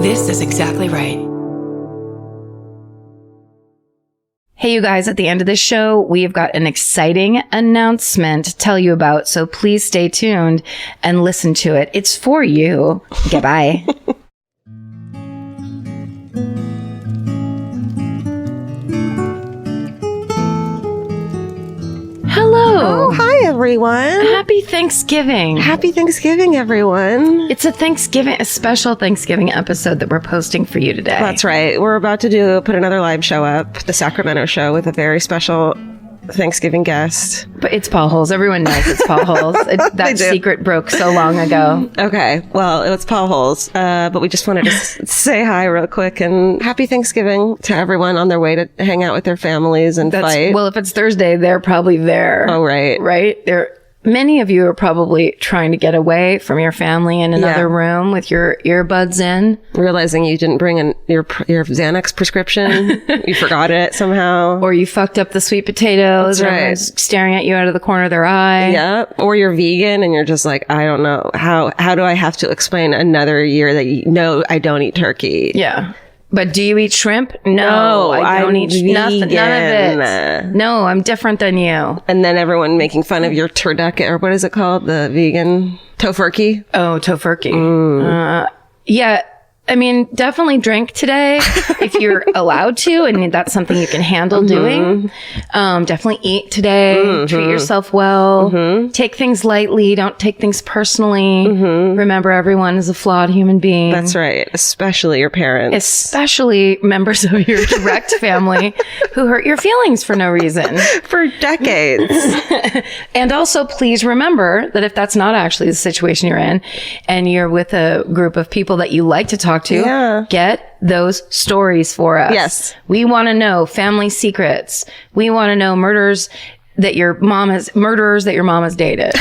This is exactly right. Hey, you guys, at the end of this show, we've got an exciting announcement to tell you about, so please stay tuned and listen to it. It's for you. Goodbye. Hello. Oh, hi, everyone. Happy Thanksgiving. Happy Thanksgiving, everyone. It's a special Thanksgiving episode that we're posting for you today. That's right. We're about to put another live show up, the Sacramento show, with a very special Thanksgiving guest. But it's Paul Holes. Everyone knows it's Paul Holes. That secret broke so long ago. Okay. Well, it's Paul Holes. But we just wanted to say hi real quick and happy Thanksgiving to everyone on their way to hang out with their families and fight. Well, if it's Thursday, they're probably there. Oh, right. Right? Many of you are probably trying to get away from your family in another room with your earbuds in. Realizing you didn't bring your Xanax prescription. You forgot it somehow. Or you fucked up the sweet potatoes. That's right. Everyone's staring at you out of the corner of their eye. Yeah. Or you're vegan and you're just like, I don't know. How do I have to explain another year that I don't eat turkey? Yeah. But do you eat shrimp? No, I don't eat nothing. None of it. No, I'm different than you. And then everyone making fun of your turducken, or what is it called? The vegan tofurkey? Oh, tofurkey. Yeah. I mean, definitely drink today if you're allowed to, and that's something you can handle doing. Definitely eat today. Treat yourself well. Take things lightly. Don't take things personally. Remember, everyone is a flawed human being. That's right. Especially your parents. Especially members of your direct family who hurt your feelings for no reason. For decades. And also, please remember that if that's not actually the situation you're in, and you're with a group of people that you like to talk to, get those stories for us. Yes. We want to know family secrets. We want to know murderers that your mom has dated.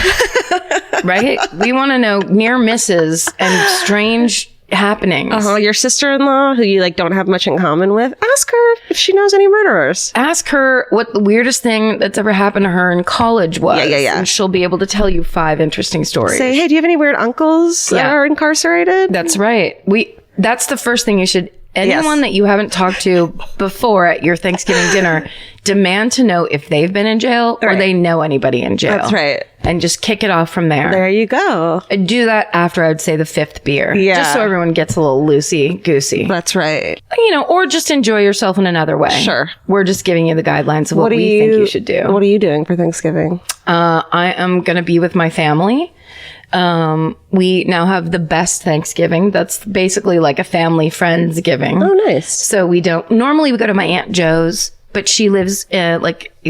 Right? We want to know near misses and strange happenings. Your sister-in-law who you don't have much in common with, ask her if she knows any murderers. Ask her what the weirdest thing that's ever happened to her in college was. Yeah. And she'll be able to tell you 5 interesting stories. Say, hey, do you have any weird uncles that are incarcerated? That's right. That's the first thing you should... Anyone that you haven't talked to before at your Thanksgiving dinner, demand to know if they've been in jail or they know anybody in jail. That's right. And just kick it off from there. There you go. And do that after, I'd say, the 5th beer. Yeah. Just so everyone gets a little loosey-goosey. That's right. Or just enjoy yourself in another way. Sure. We're just giving you the guidelines of what we think you should do. What are you doing for Thanksgiving? I am going to be with my family. We now have the best Thanksgiving. That's basically like a family friendsgiving. Oh, nice. So we normally go to my Aunt Jo's, but she lives in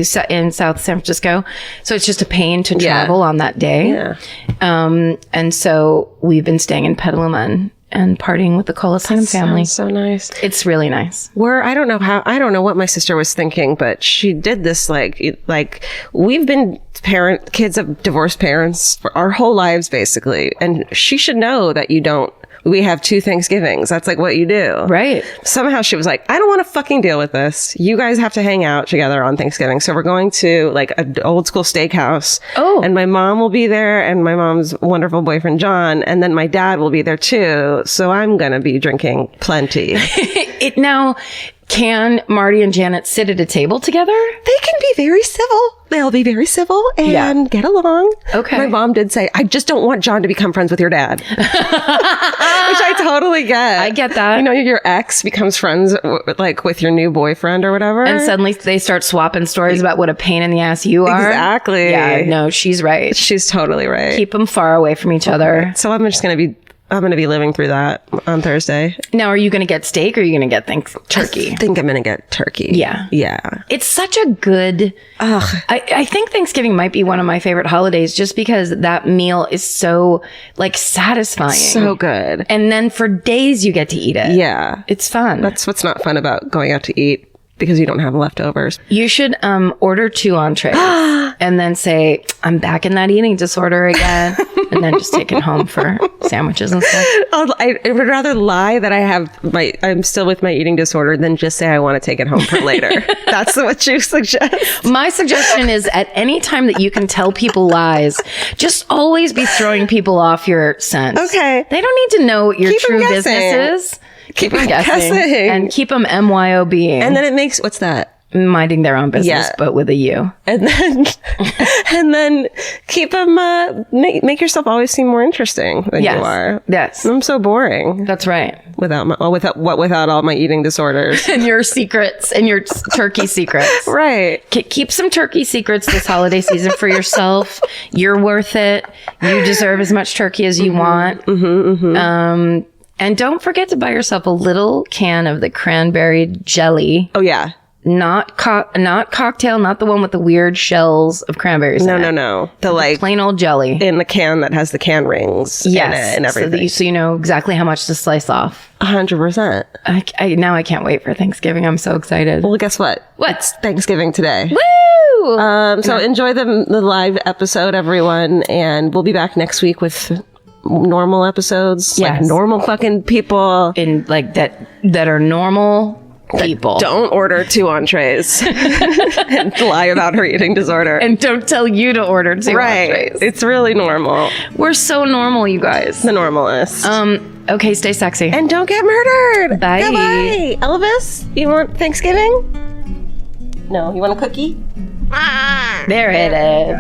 South San Francisco. So it's just a pain to travel on that day. Yeah. And so we've been staying in Petaluma and partying with the Coliseum family. Sounds so nice. It's really nice. I don't know what my sister was thinking, but she did this we've been kids of divorced parents for our whole lives, basically. And she should know that we have 2 Thanksgivings. That's what you do. Right. Somehow she was like, I don't want to fucking deal with this. You guys have to hang out together on Thanksgiving. So we're going to an old school steakhouse. Oh. And my mom will be there and my mom's wonderful boyfriend, John. And then my dad will be there too. So I'm going to be drinking plenty. Now, can Marty and Janet sit at a table together? They can be very civil. They'll be very civil and get along. Okay. My mom did say, I just don't want John to become friends with your dad. Which I totally get. I get that. Your ex becomes friends with your new boyfriend or whatever. And suddenly they start swapping stories about what a pain in the ass you are. Exactly. Yeah, no, she's right. She's totally right. Keep them far away from each other. So I'm just going to be living through that on Thursday. Now, are you going to get steak or are you going to get turkey? I think I'm going to get turkey. Yeah. Yeah. It's such a good... I think Thanksgiving might be one of my favorite holidays just because that meal is so satisfying. So good. And then for days you get to eat it. Yeah. It's fun. That's what's not fun about going out to eat. Because you don't have leftovers. You should order 2 entrees and then say, I'm back in that eating disorder again. And then just take it home for sandwiches and stuff. I would rather lie that I'm still with my eating disorder than just say I want to take it home for later. That's what you suggest. My suggestion is at any time that you can tell people lies, just always be throwing people off your scent. Okay. They don't need to know what your true business is. Keep them guessing. And keep them MYOBing. And then it makes, what's that? Minding their own business, but with a U. And then keep them, make yourself always seem more interesting than you are. Yes. I'm so boring. That's right. Without all my eating disorders. And your secrets and your turkey secrets. Right. Keep some turkey secrets this holiday season for yourself. You're worth it. You deserve as much turkey as you want. And don't forget to buy yourself a little can of the cranberry jelly. Oh, yeah. Not cocktail, not the one with the weird shells of cranberries. No. The plain old jelly in the can that has the can rings. In it and everything. So you know exactly how much to slice off. 100%. Now I can't wait for Thanksgiving. I'm so excited. Well, guess what? It's Thanksgiving today. Woo! So enjoy the live episode, everyone, and we'll be back next week with normal episodes, like normal fucking people, in like that are normal. People don't order 2 entrees and lie about her eating disorder, and don't tell you to order 2 entrees. It's really normal. We're so normal, you guys. The normalist. Okay, stay sexy and don't get murdered. Bye. Goodbye. Elvis, you want Thanksgiving? No, you want a cookie? There it is.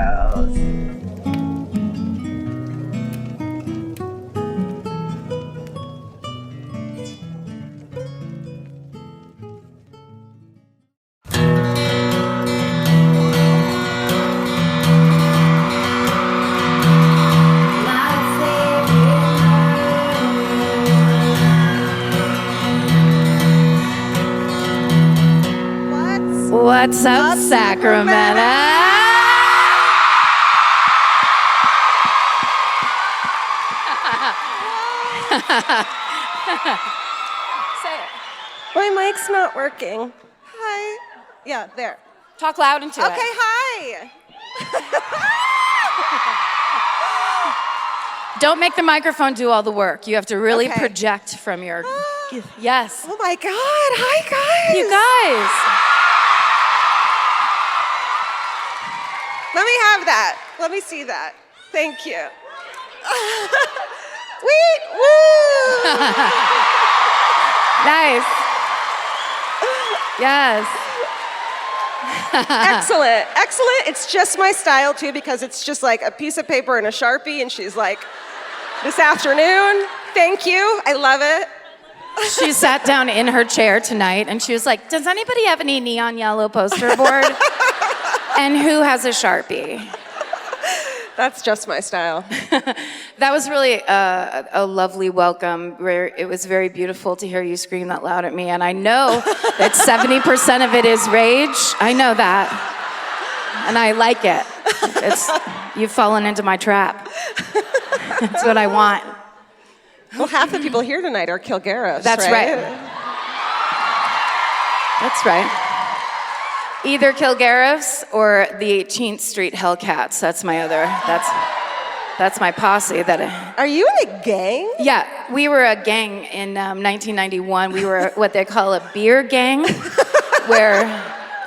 What's up, Sacramento? Say it. My mic's not working. Hi. Yeah, there. Talk loud into it. Okay, hi. Don't make the microphone do all the work. You have to really project from your... Yes. Oh my God. Hi, guys. You guys. Let me have that. Let me see that. Thank you. Wait, woo! Nice. Yes. Excellent. Excellent. It's just my style, too, because it's just like a piece of paper and a Sharpie, and she's like, this afternoon, thank you. I love it. She sat down in her chair tonight, and she was like, does anybody have any neon yellow poster board? And who has a Sharpie? That's just my style. That was really a lovely welcome. Where it was very beautiful to hear you scream that loud at me. And I know that 70% of it is rage. I know that. And I like it. You've fallen into my trap. That's what I want. Well, half the people here tonight are Kilgariffs. That's right. That's right. Either Kilgariffs or the 18th Street Hellcats. That's my other. That's my posse. Are you in a gang? Yeah, we were a gang in 1991. We were what they call a beer gang, where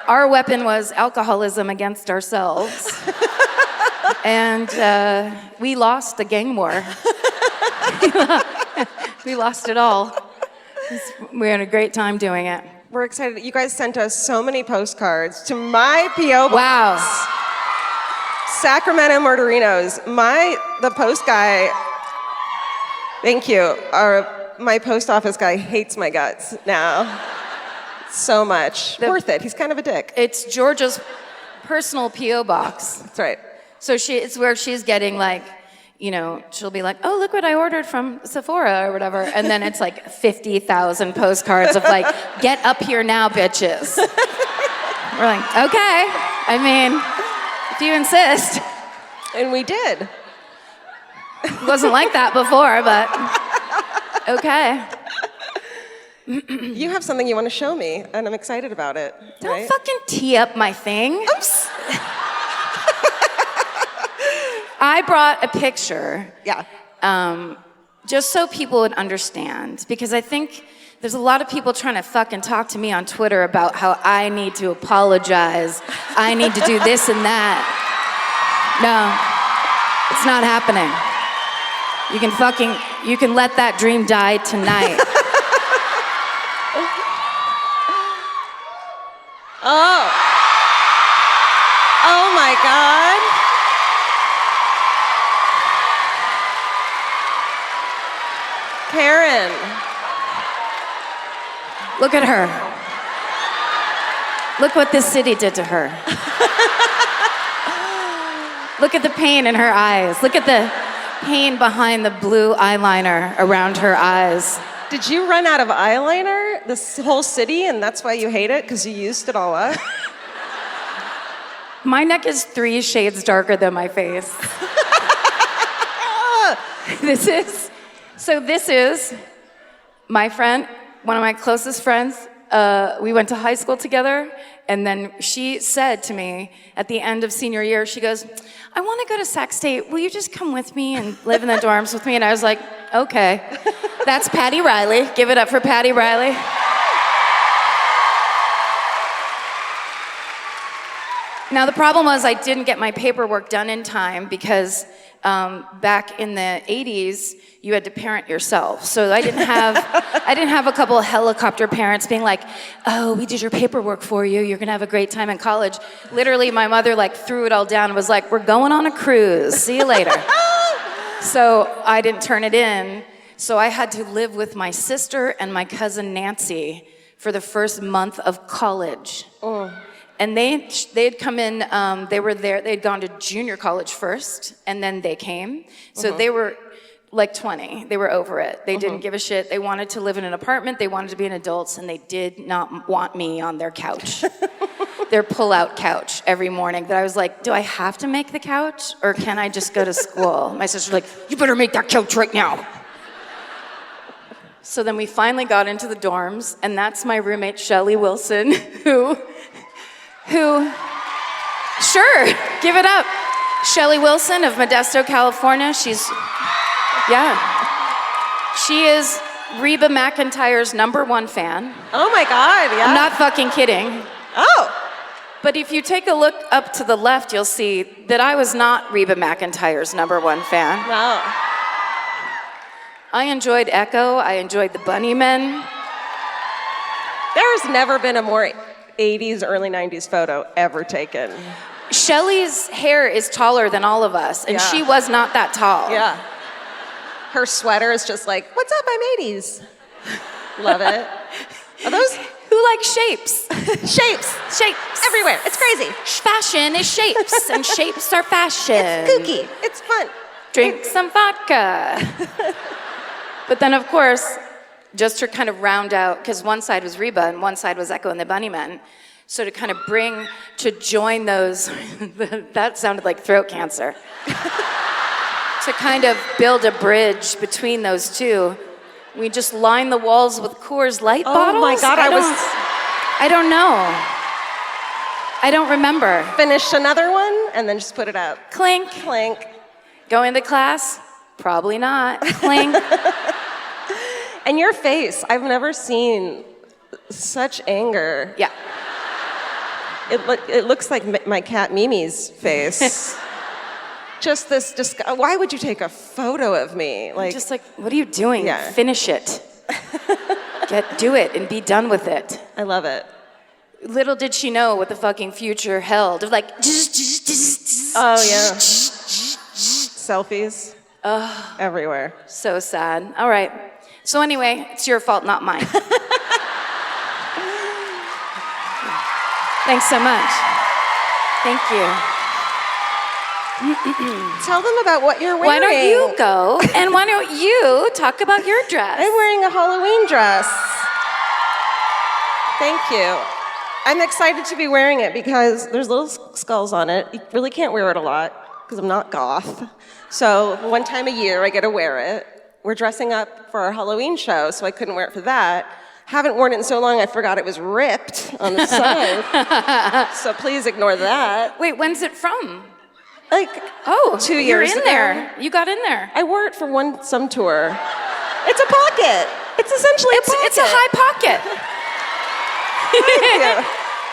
our weapon was alcoholism against ourselves, and we lost the gang war. We lost it all. We had a great time doing it. We're excited. You guys sent us so many postcards to my P.O. box. Wow. Sacramento Murderinos. The post guy, thank you. My post office guy hates my guts now. So much. Worth it. He's kind of a dick. It's Georgia's personal P.O. box. That's right. So it's where she's getting like, you know, she'll be like, oh, look what I ordered from Sephora or whatever. And then it's like 50,000 postcards of like, get up here now, bitches. We're like, okay. I mean, if you insist. And we did. It wasn't like that before, but okay. You have something you want to show me, and I'm excited about it. Don't fucking tee up my thing. I brought a picture. Yeah. Just so people would understand, because I think there's a lot of people trying to fucking talk to me on Twitter about how I need to apologize. I need to do this and that. No, it's not happening. You can let that dream die tonight. Oh. Oh my God. Karen. Look at her. Look what this city did to her. Look at the pain in her eyes. Look at the pain behind the blue eyeliner around her eyes. Did you run out of eyeliner this whole city and that's why you hate it? Because you used it all up? My neck is 3 shades darker than my face. This is my friend, one of my closest friends. We went to high school together, and then she said to me at the end of senior year, she goes, I want to go to Sac State. Will you just come with me and live in the dorms with me? And I was like, okay. That's Patty Riley. Give it up for Patty Riley. Now, the problem was I didn't get my paperwork done in time because back in the 80s, you had to parent yourself. So I didn't have a couple of helicopter parents being like, oh, we did your paperwork for you. You're going to have a great time in college. Literally, my mother threw it all down and was like, we're going on a cruise. See you later. So I didn't turn it in. So I had to live with my sister and my cousin Nancy for the first month of college. Oh. And they'd come in, they were there, they'd gone to junior college first, and then they came. So they were 20, they were over it. They didn't give a shit. They wanted to live in an apartment, they wanted to be an adults, and they did not want me on their couch. Their pull-out couch every morning that I was like, do I have to make the couch, or can I just go to school? My sister's like, you better make that couch right now. So then we finally got into the dorms, and that's my roommate, Shelly Wilson, who, sure, give it up. Shelly Wilson of Modesto, California. She is Reba McEntire's #1 fan. Oh my God, yeah. I'm not fucking kidding. Oh. But if you take a look up to the left, you'll see that I was not Reba McEntire's #1 fan. No. I enjoyed Echo, I enjoyed the Bunnymen. There's never been a more 80s, early 90s photo ever taken. Shelly's hair is taller than all of us, and she was not that tall. Yeah. Her sweater is just like, what's up, I'm 80s. Love it. Are those? Who likes shapes? Shapes. Everywhere. It's crazy. Fashion is shapes, and shapes are fashion. It's kooky. It's fun. Drink some vodka. But then, of course, just to kind of round out, because one side was Reba and one side was Echo and the Bunnymen. So to join those, that sounded like throat cancer. To kind of build a bridge between those two, we just lined the walls with Coors Light bottles. Oh my God, I don't know. I don't remember. Finish another one and then just put it out. Clink. Clink. Go into class? Probably not. Clink. And your face, I've never seen such anger. Yeah. It looks like my cat Mimi's face. Just this, why would you take a photo of me? Just what are you doing? Yeah. Finish it. Do it and be done with it. I love it. Little did she know what the fucking future held of oh yeah. Selfies. Everywhere. So sad. All right. So anyway, it's your fault, not mine. Thanks so much. Thank you. Tell them about what you're wearing. Why don't you go, and why don't you talk about your dress? I'm wearing a Halloween dress. Thank you. I'm excited to be wearing it because there's little skulls on it. You really can't wear it a lot because I'm not goth. So one time a year I get to wear it. We're dressing up for our Halloween show, so I couldn't wear it for that. Haven't worn it in so long I forgot it was ripped on the side. So please ignore that. Wait, when's it from? 2 years you're in ago. there. You got in there. I wore it for some tour. It's a pocket. It's essentially a pocket. It's a high pocket. Thank you.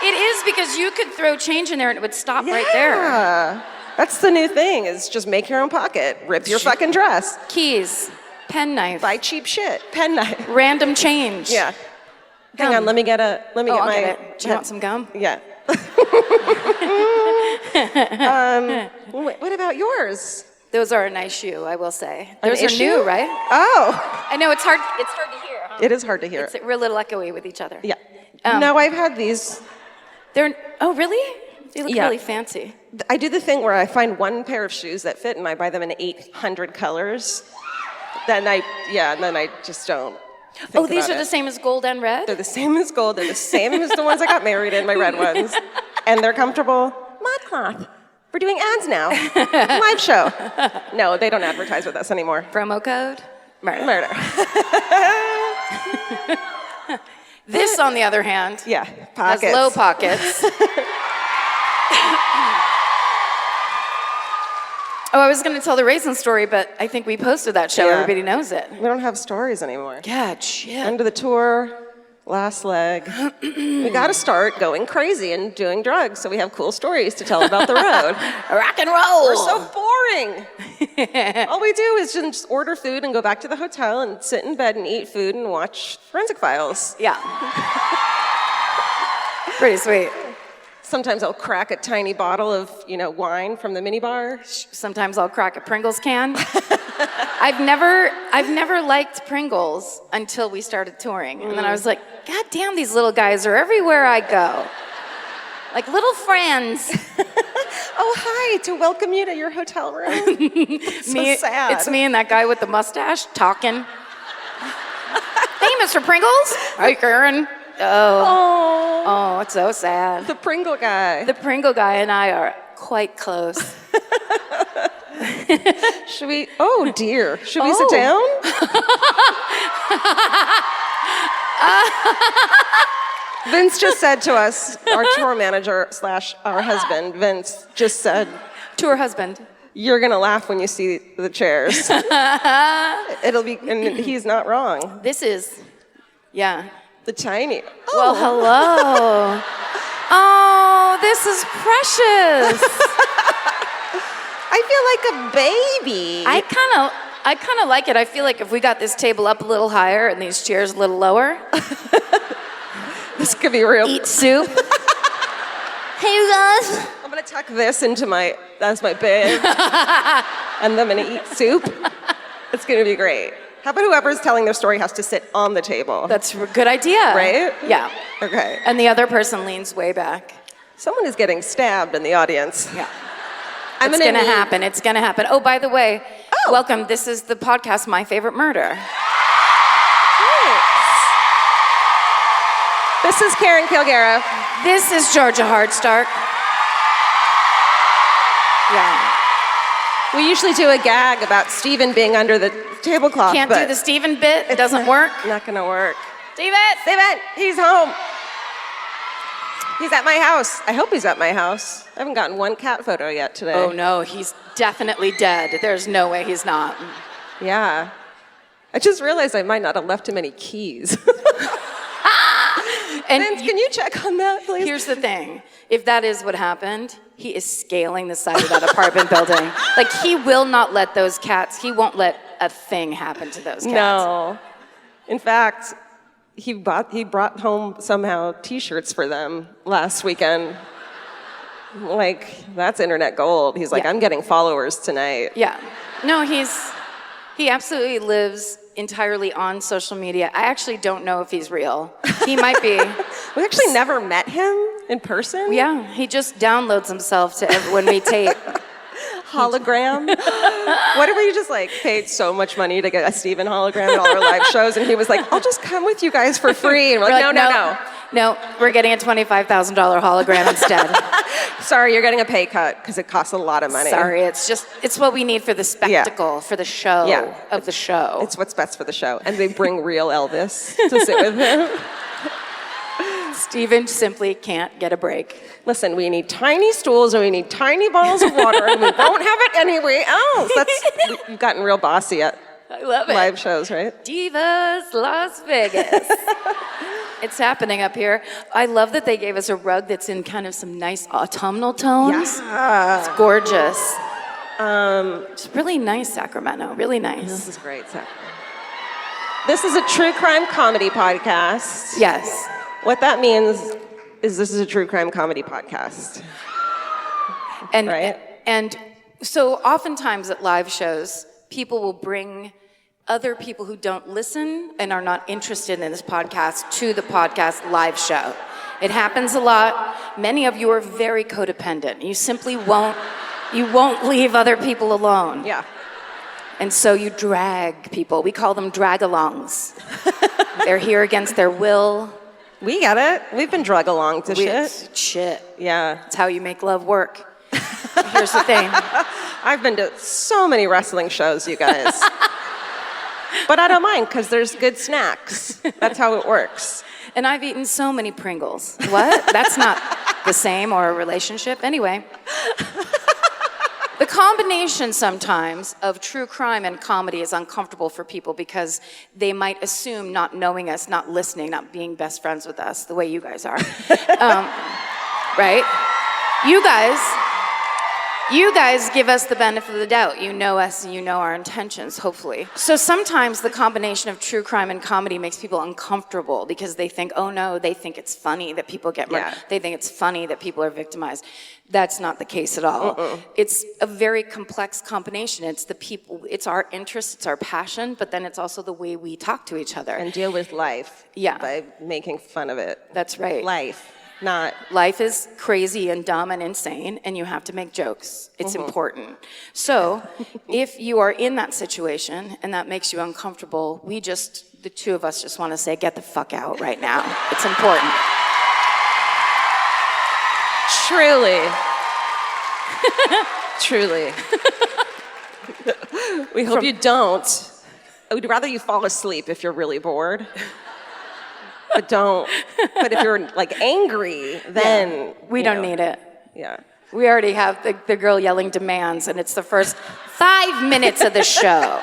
It is because you could throw change in there and it would stop right there. Yeah. That's the new thing, is just make your own pocket. Rip your fucking dress. Keys. Pen knife. Buy cheap shit. Pen knife. Random change. Yeah. Hang on, let me get I'll my... get it. Do you want some gum? Yeah. What about yours? Those are a nice shoe, I will say. Those are new, right? Oh. I know, it's hard to hear, huh? It is hard to hear. We're a little echoey with each other. Yeah. No, I've had these. Oh, really? They look really fancy. I do the thing where I find one pair of shoes that fit and I buy them in 800 colors. Then I just don't. Oh, these are the same as gold and red? They're the same as gold. They're the same as the ones I got married in, my red ones. And they're comfortable. ModCloth. We're doing ads now. Live show. No, they don't advertise with us anymore. Promo code? Murder. This, on the other hand, pockets. has low pockets. Oh, I was going to tell the raisin story, but I think we posted that show. Yeah. Everybody knows it. We don't have stories anymore. Yeah, shit. End of the tour, last leg. We got to start going crazy and doing drugs so we have cool stories to tell about the road. Rock and roll. We're so boring. All we do is just order food and go back to the hotel and sit in bed and eat food and watch Forensic Files. Yeah. Pretty sweet. Sometimes I'll crack a tiny bottle of, wine from the minibar. Sometimes I'll crack a Pringles can. I've never liked Pringles until we started touring. And then I was like, God damn, these little guys are everywhere I go. Like little friends. Oh, hi, to welcome you to your hotel room. So sad. It's me and that guy with the mustache talking. Hey, Mr. Pringles. Hi, Karen. Oh, it's so sad. The Pringle guy. The Pringle guy and I are quite close. Should we? Oh dear. Should we sit down? Vince just said to us, our tour manager / our husband, Vince just said, tour husband, you're gonna laugh when you see the chairs. It'll be, and he's not wrong. This is, the tiny. Oh. Well, hello. Oh, this is precious. I feel like a baby. I kind of like it. I feel like if we got this table up a little higher and these chairs a little lower. This could be real. Eat soup. Hey, you guys. I'm gonna tuck this into that's my bed. And I'm gonna eat soup. It's gonna be great. How about whoever's telling their story has to sit on the table? That's a good idea. Right? Yeah. Okay. And the other person leans way back. Someone is getting stabbed in the audience. Yeah. It's going to happen. It's going to happen. Oh, by the way, welcome. This is the podcast, My Favorite Murder. Thanks. This is Karen Kilgariff. This is Georgia Hardstark. Yeah. We usually do a gag about Steven being under the tablecloth. Can't do the Steven bit. It doesn't work. Not going to work. Steven! He's home. He's at my house. I hope he's at my house. I haven't gotten one cat photo yet today. Oh, no. He's definitely dead. There's no way he's not. Yeah. I just realized I might not have left him any keys. And Vince, can you check on that, please? Here's the thing. If that is what happened, he is scaling the side of that apartment building. Like, he will not let those cats, he won't let a thing happen to those cats. No. In fact, he brought home somehow T-shirts for them last weekend. Like, that's internet gold. He's like, I'm getting followers tonight. Yeah. No, he absolutely lives entirely on social media. I actually don't know if he's real. He might be. We actually never met him in person. Yeah, he just downloads himself to when we tape. Hologram. What if we just paid so much money to get a Steven hologram at all our live shows, and he was like, I'll just come with you guys for free. And we're like, no. No, we're getting a $25,000 hologram instead. Sorry, you're getting a pay cut because it costs a lot of money. Sorry, it's what we need for the spectacle, for the show of the show. It's what's best for the show. And they bring real Elvis to sit with him. Steven simply can't get a break. Listen, we need tiny stools and we need tiny bottles of water and we won't have it anywhere else. You've gotten real bossy at I love it. Live shows, right? Divas Las Vegas. It's happening up here. I love that they gave us a rug that's in kind of some nice autumnal tones. Yeah. It's gorgeous. It's really nice, Sacramento. Really nice. This is great, Sacramento. This is a true crime comedy podcast. Yes. What that means is this is a true crime comedy podcast. And, right? And so oftentimes at live shows, people will bring other people who don't listen and are not interested in this podcast to the podcast live show. It happens a lot. Many of you are very codependent. You simply won't leave other people alone. Yeah. And so you drag people. We call them drag-alongs. They're here against their will. We get it. We've been drug along to Shit. Yeah. That's how you make love work. Here's the thing. I've been to so many wrestling shows, you guys. But I don't mind, because there's good snacks. That's how it works. And I've eaten so many Pringles. What? That's not the same or a relationship. Anyway. The combination sometimes of true crime and comedy is uncomfortable for people because they might assume not knowing us, not listening, not being best friends with us the way you guys are. Right? You guys give us the benefit of the doubt. You know us and you know our intentions, hopefully. So sometimes the combination of true crime and comedy makes people uncomfortable because they think, oh no, they think it's funny that people get murdered. Yeah. They think it's funny that people are victimized. That's not the case at all. It's a very complex combination. It's the people, it's our interests, it's our passion, but then it's also the way we talk to each other. And deal with life. Yeah. By making fun of it. That's right. Life is crazy and dumb and insane, and you have to make jokes. It's important. So, if you are in that situation and that makes you uncomfortable, the two of us just want to say, get the fuck out right now. It's important. Truly. We hope you don't. I would rather you fall asleep if you're really bored. But don't. But if you're like angry, then we don't need it. Yeah. We already have the girl yelling demands, and it's the first 5 minutes of the show.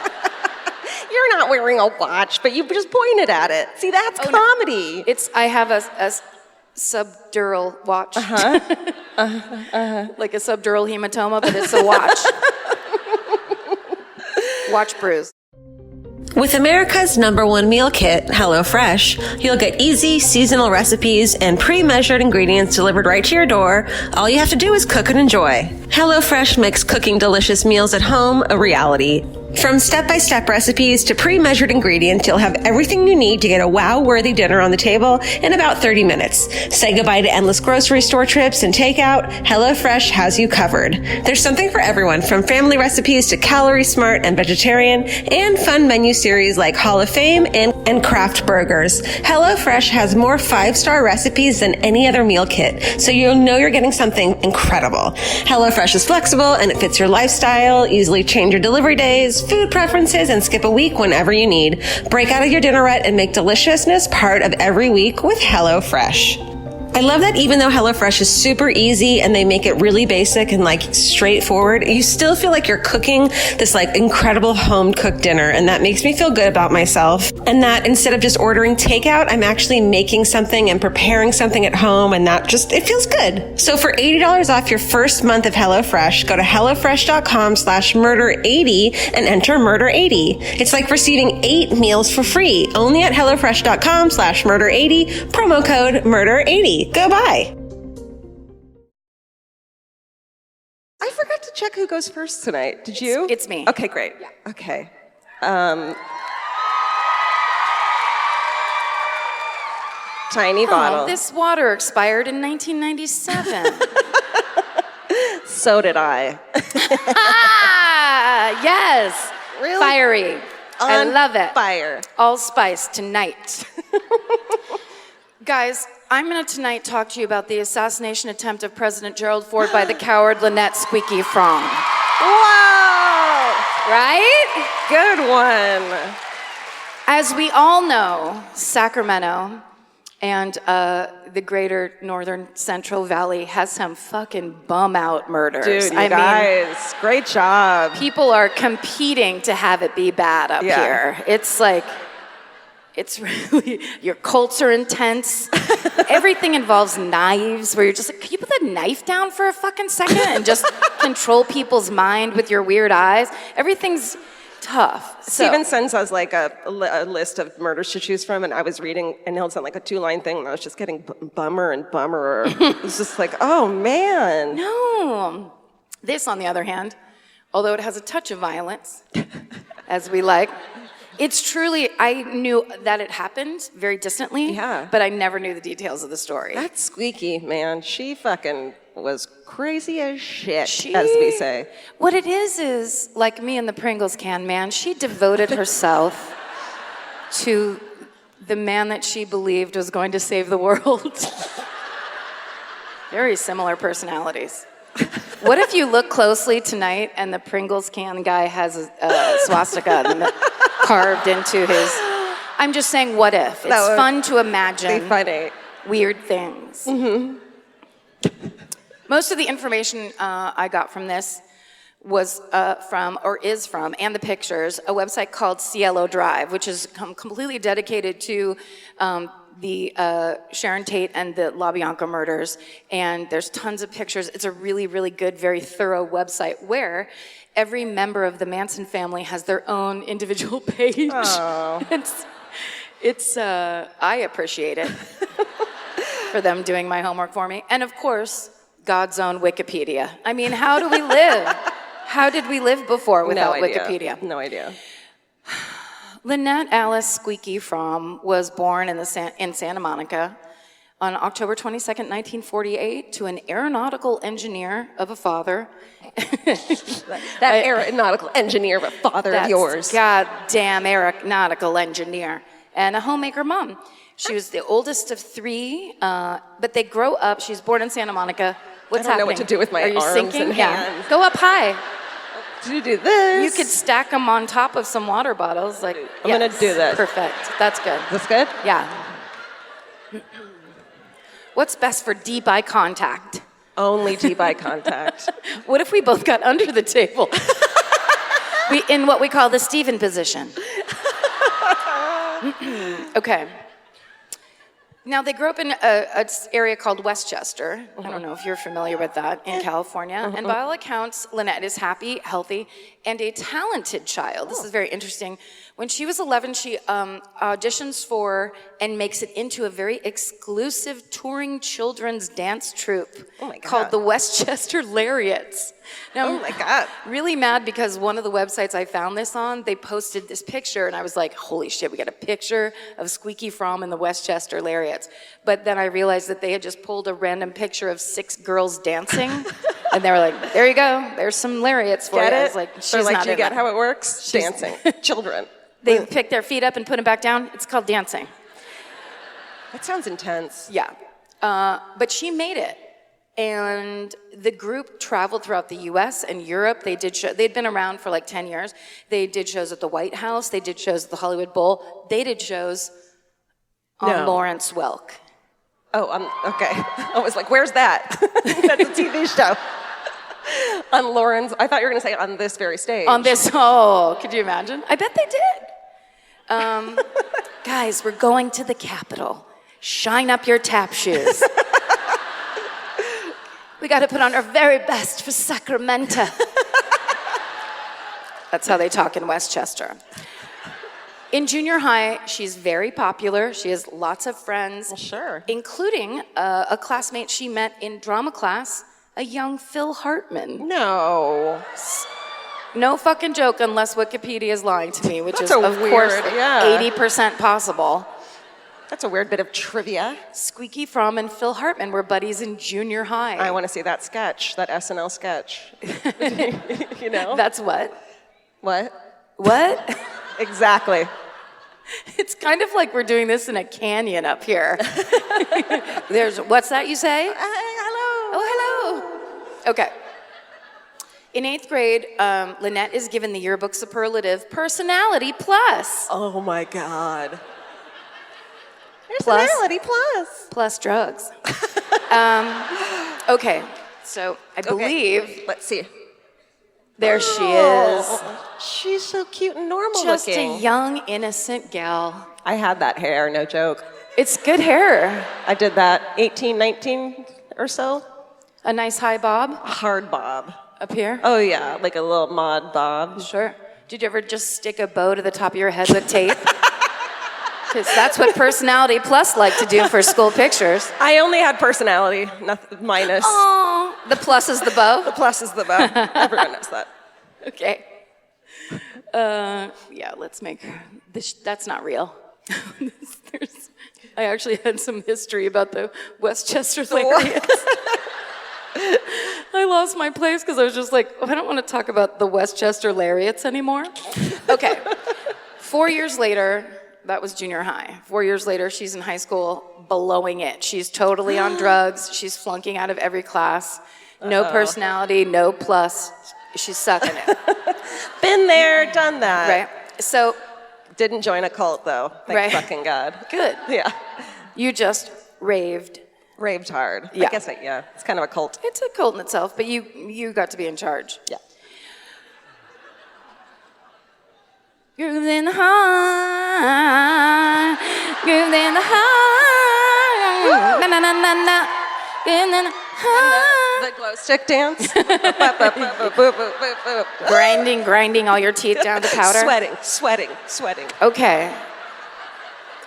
You're not wearing a watch, but you just pointed at it. See, that's comedy. No. I have a subdural watch. Like a subdural hematoma, but it's a watch. Watch bruise. With America's #1 meal kit, HelloFresh, you'll get easy, seasonal recipes and pre-measured ingredients delivered right to your door. All you have to do is cook and enjoy. HelloFresh makes cooking delicious meals at home a reality. From step-by-step recipes to pre-measured ingredients, you'll have everything you need to get a wow-worthy dinner on the table in about 30 minutes. Say goodbye to endless grocery store trips and takeout. HelloFresh has you covered. There's something for everyone, from family recipes to calorie smart and vegetarian, and fun menu series like Hall of Fame and craft burgers. HelloFresh has more 5-star recipes than any other meal kit, so you'll know you're getting something incredible. HelloFresh is flexible and it fits your lifestyle. Easily change your delivery days, food preferences, and skip a week whenever you need. Break out of your dinner rut and make deliciousness part of every week with HelloFresh. I love that even though HelloFresh is super easy and they make it really basic and like straightforward, you still feel like you're cooking this like incredible home cooked dinner, and that makes me feel good about myself. And that instead of just ordering takeout, I'm actually making something and preparing something at home, and it feels good. So for $80 off your first month of HelloFresh, go to HelloFresh.com/murder80 and enter murder80. It's like receiving 8 meals for free only at HelloFresh.com/murder80, promo code murder80. Go buy. I forgot to check who goes first tonight. Did you? It's me. Okay, great. Yeah. Okay. Tiny bottle. This water expired in 1997. So did I. Yes. Really? Fiery. I love it. Fire. Allspice tonight. Guys, I'm going to tonight talk to you about the assassination attempt of President Gerald Ford by the coward Lynette Squeaky Fromme. Whoa! Right? Good one. As we all know, Sacramento and the greater northern Central Valley has some fucking bum-out murders. Dude, you guys, great job. People are competing to have it be bad up here. It's like... It's really, your cults are intense. Everything involves knives, where you're just like, can you put that knife down for a fucking second and just control people's mind with your weird eyes? Everything's tough. Steven sends us like a list of murders to choose from, and I was reading, and he'll send like a 2-line thing, and I was just getting bummer and bummer. It's just like, oh man. No. This, on the other hand, although it has a touch of violence, as we like, it's truly, I knew that it happened very distantly, but I never knew the details of the story. That's Squeaky, man. She fucking was crazy as shit, as we say. What it is like me in the Pringles can, man, she devoted herself to the man that she believed was going to save the world. Very similar personalities. What if you look closely tonight and the Pringles can guy has a swastika carved into his... I'm just saying, what if? It's fun to imagine weird things. Mm-hmm. Most of the information I got from this was is from, and the pictures, a website called Cielo Drive, which is completely dedicated to the Sharon Tate and the LaBianca murders. And there's tons of pictures. It's a really, really good, very thorough website where every member of the Manson family has their own individual page. Oh. I appreciate it for them doing my homework for me. And of course, God's own Wikipedia. I mean, how do we live? How did we live before without Wikipedia? No idea. Lynette Alice Squeaky Fromme was born in Santa Monica on October 22nd, 1948, to an aeronautical engineer of a father. That aeronautical engineer of a father of yours. Goddamn aeronautical engineer. And a homemaker mom. She was the oldest of 3, but they grow up. She was born in Santa Monica. What's happening? I don't know what to do with my arms and hands. Yeah. Go up high. You do this. You could stack them on top of some water bottles. I'm going to do this. Perfect. That's good. That's good? Yeah. What's best for deep eye contact? Only deep eye contact. What if we both got under the table? In what we call the Steven position. Okay. Now, they grew up in an area called Westchester. I don't know if you're familiar with that, in California. And by all accounts, Lynette is happy, healthy, and a talented child. This is very interesting. When she was 11, she auditions for and makes it into a very exclusive touring children's dance troupe called the Westchester Lariats. Now, oh my God. I'm really mad because one of the websites I found this on, they posted this picture, and I was like, holy shit, we got a picture of Squeaky Fromme and the Westchester Lariats. But then I realized that they had just pulled a random picture of 6 girls dancing, and they were like, there you go, there's some lariats for you. I was like, she's not do you get how it works? Dancing. Children. They pick their feet up and put them back down. It's called dancing. That sounds intense. Yeah. But she made it. And the group traveled throughout the U.S. and Europe. They'd been around for like 10 years. They did shows at the White House. They did shows at the Hollywood Bowl. They did shows on Lawrence Welk. Oh, okay. I was like, where's that? That's a TV show. On Lawrence, I thought you were going to say on this very stage. On this, could you imagine? I bet they did. Guys, we're going to the Capitol. Shine up your tap shoes. We got to put on our very best for Sacramento. That's how they talk in Westchester. In junior high, she's very popular. She has lots of friends. Well, sure. Including a classmate she met in drama class, a young Phil Hartman. No. No fucking joke unless Wikipedia is lying to me, which is, of course, 80% possible. That's a weird bit of trivia. Squeaky Fromme and Phil Hartman were buddies in junior high. I want to see that sketch, that SNL sketch. You know? That's what? What? What? Exactly. It's kind of like we're doing this in a canyon up here. What's that you say? Hello. Oh, hello. Okay. In 8th grade, Lynette is given the yearbook superlative Personality Plus. Oh my God. Personality plus. Plus drugs. Okay, so I believe... Let's see. There she is. She's so cute and normal Just looking. a young, innocent gal. I had that hair, no joke. It's good hair. I did that 18, 19 or so. A nice high bob? Hard bob. Up here? Oh yeah, like a little mod bob. Sure. Did you ever just stick a bow to the top of your head with tape? Because that's what Personality Plus like to do for school pictures. I only had personality, nothing minus. Oh, the plus is the bow? The plus is the bow. Everyone knows that. Okay. Yeah, let's make this. That's not real. I actually had some history about the Westchester Lariats. I lost my place because I was just like, I don't want to talk about the Westchester Lariats anymore. Okay. 4 years later, that was junior high. 4 years later, she's in high school, blowing it. She's totally on drugs. She's flunking out of every class. No personality, no plus. She's sucking it. Been there, done that. Right. So. Didn't join a cult, though. Thank fucking God. Good. Yeah. You just raved. Raved hard. Yeah. I guess, yeah. It's kind of a cult. It's a cult in itself, but you got to be in charge. Yeah. Groove in the heart, groove in the heart, na na na na na, in the heart. The glow stick dance. grinding all your teeth down to powder. Sweating. Okay.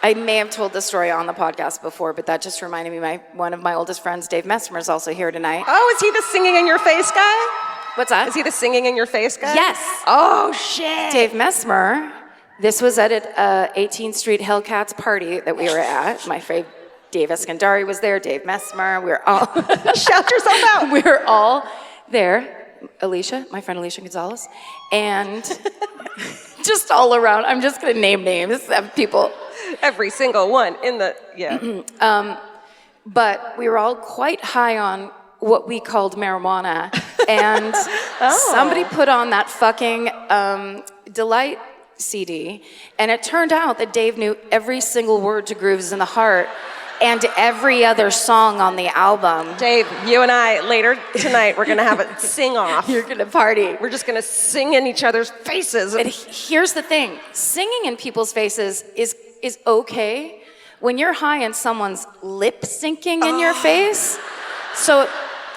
I may have told this story on the podcast before, but that just reminded me. One of my oldest friends, Dave Messmer, is also here tonight. Oh, is he the singing in your face guy? What's that? Is he the singing in your face guy? Yes. Oh, shit. Dave Messmer. This was at a 18th Street Hellcats party that we were at. My friend Dave Eskandari was there, Dave Messmer. We were all... Shout yourself out. We were all there. Alicia, my friend Alicia Gonzalez. And just all around. I'm just going to name names of people. Every single one in the... Yeah. But we were all quite high on what we called marijuana. And somebody put on that fucking Delight CD, and it turned out that Dave knew every single word to Grooves in the Heart and every other song on the album. Dave, you and I, later tonight, we're going to have a sing-off. You're going to party. We're just going to sing in each other's faces. But here's the thing. Singing in people's faces is okay when you're high and someone's lip syncing in your face. So...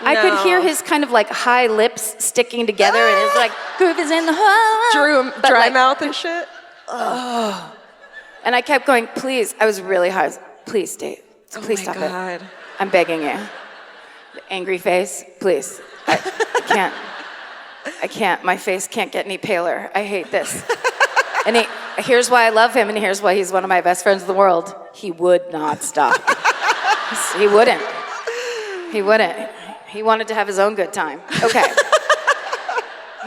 I could hear his kind of like high lips sticking together, and it's like, groove is in the heart. Dry mouth and shit. And I kept going, please. I was really high. Please, Dave. Please stop it. I'm begging you. The angry face, please. I can't. My face can't get any paler. I hate this. And here's why I love him, and here's why he's one of my best friends in the world. He would not stop. He wouldn't. He wanted to have his own good time. Okay.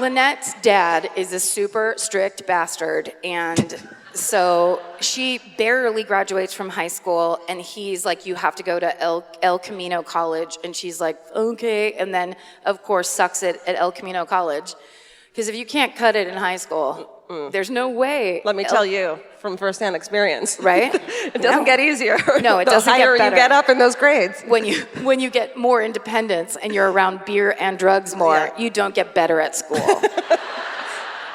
Lynette's dad is a super strict bastard, and so she barely graduates from high school, and he's like, you have to go to El Camino College, and she's like, okay, and then, of course, sucks it at El Camino College, because if you can't cut it in high school, there's no way. Let me tell you from firsthand experience. Right? It doesn't get easier. No, it doesn't get better. The higher you get up in those grades. When you get more independence and you're around beer and drugs more, you don't get better at school.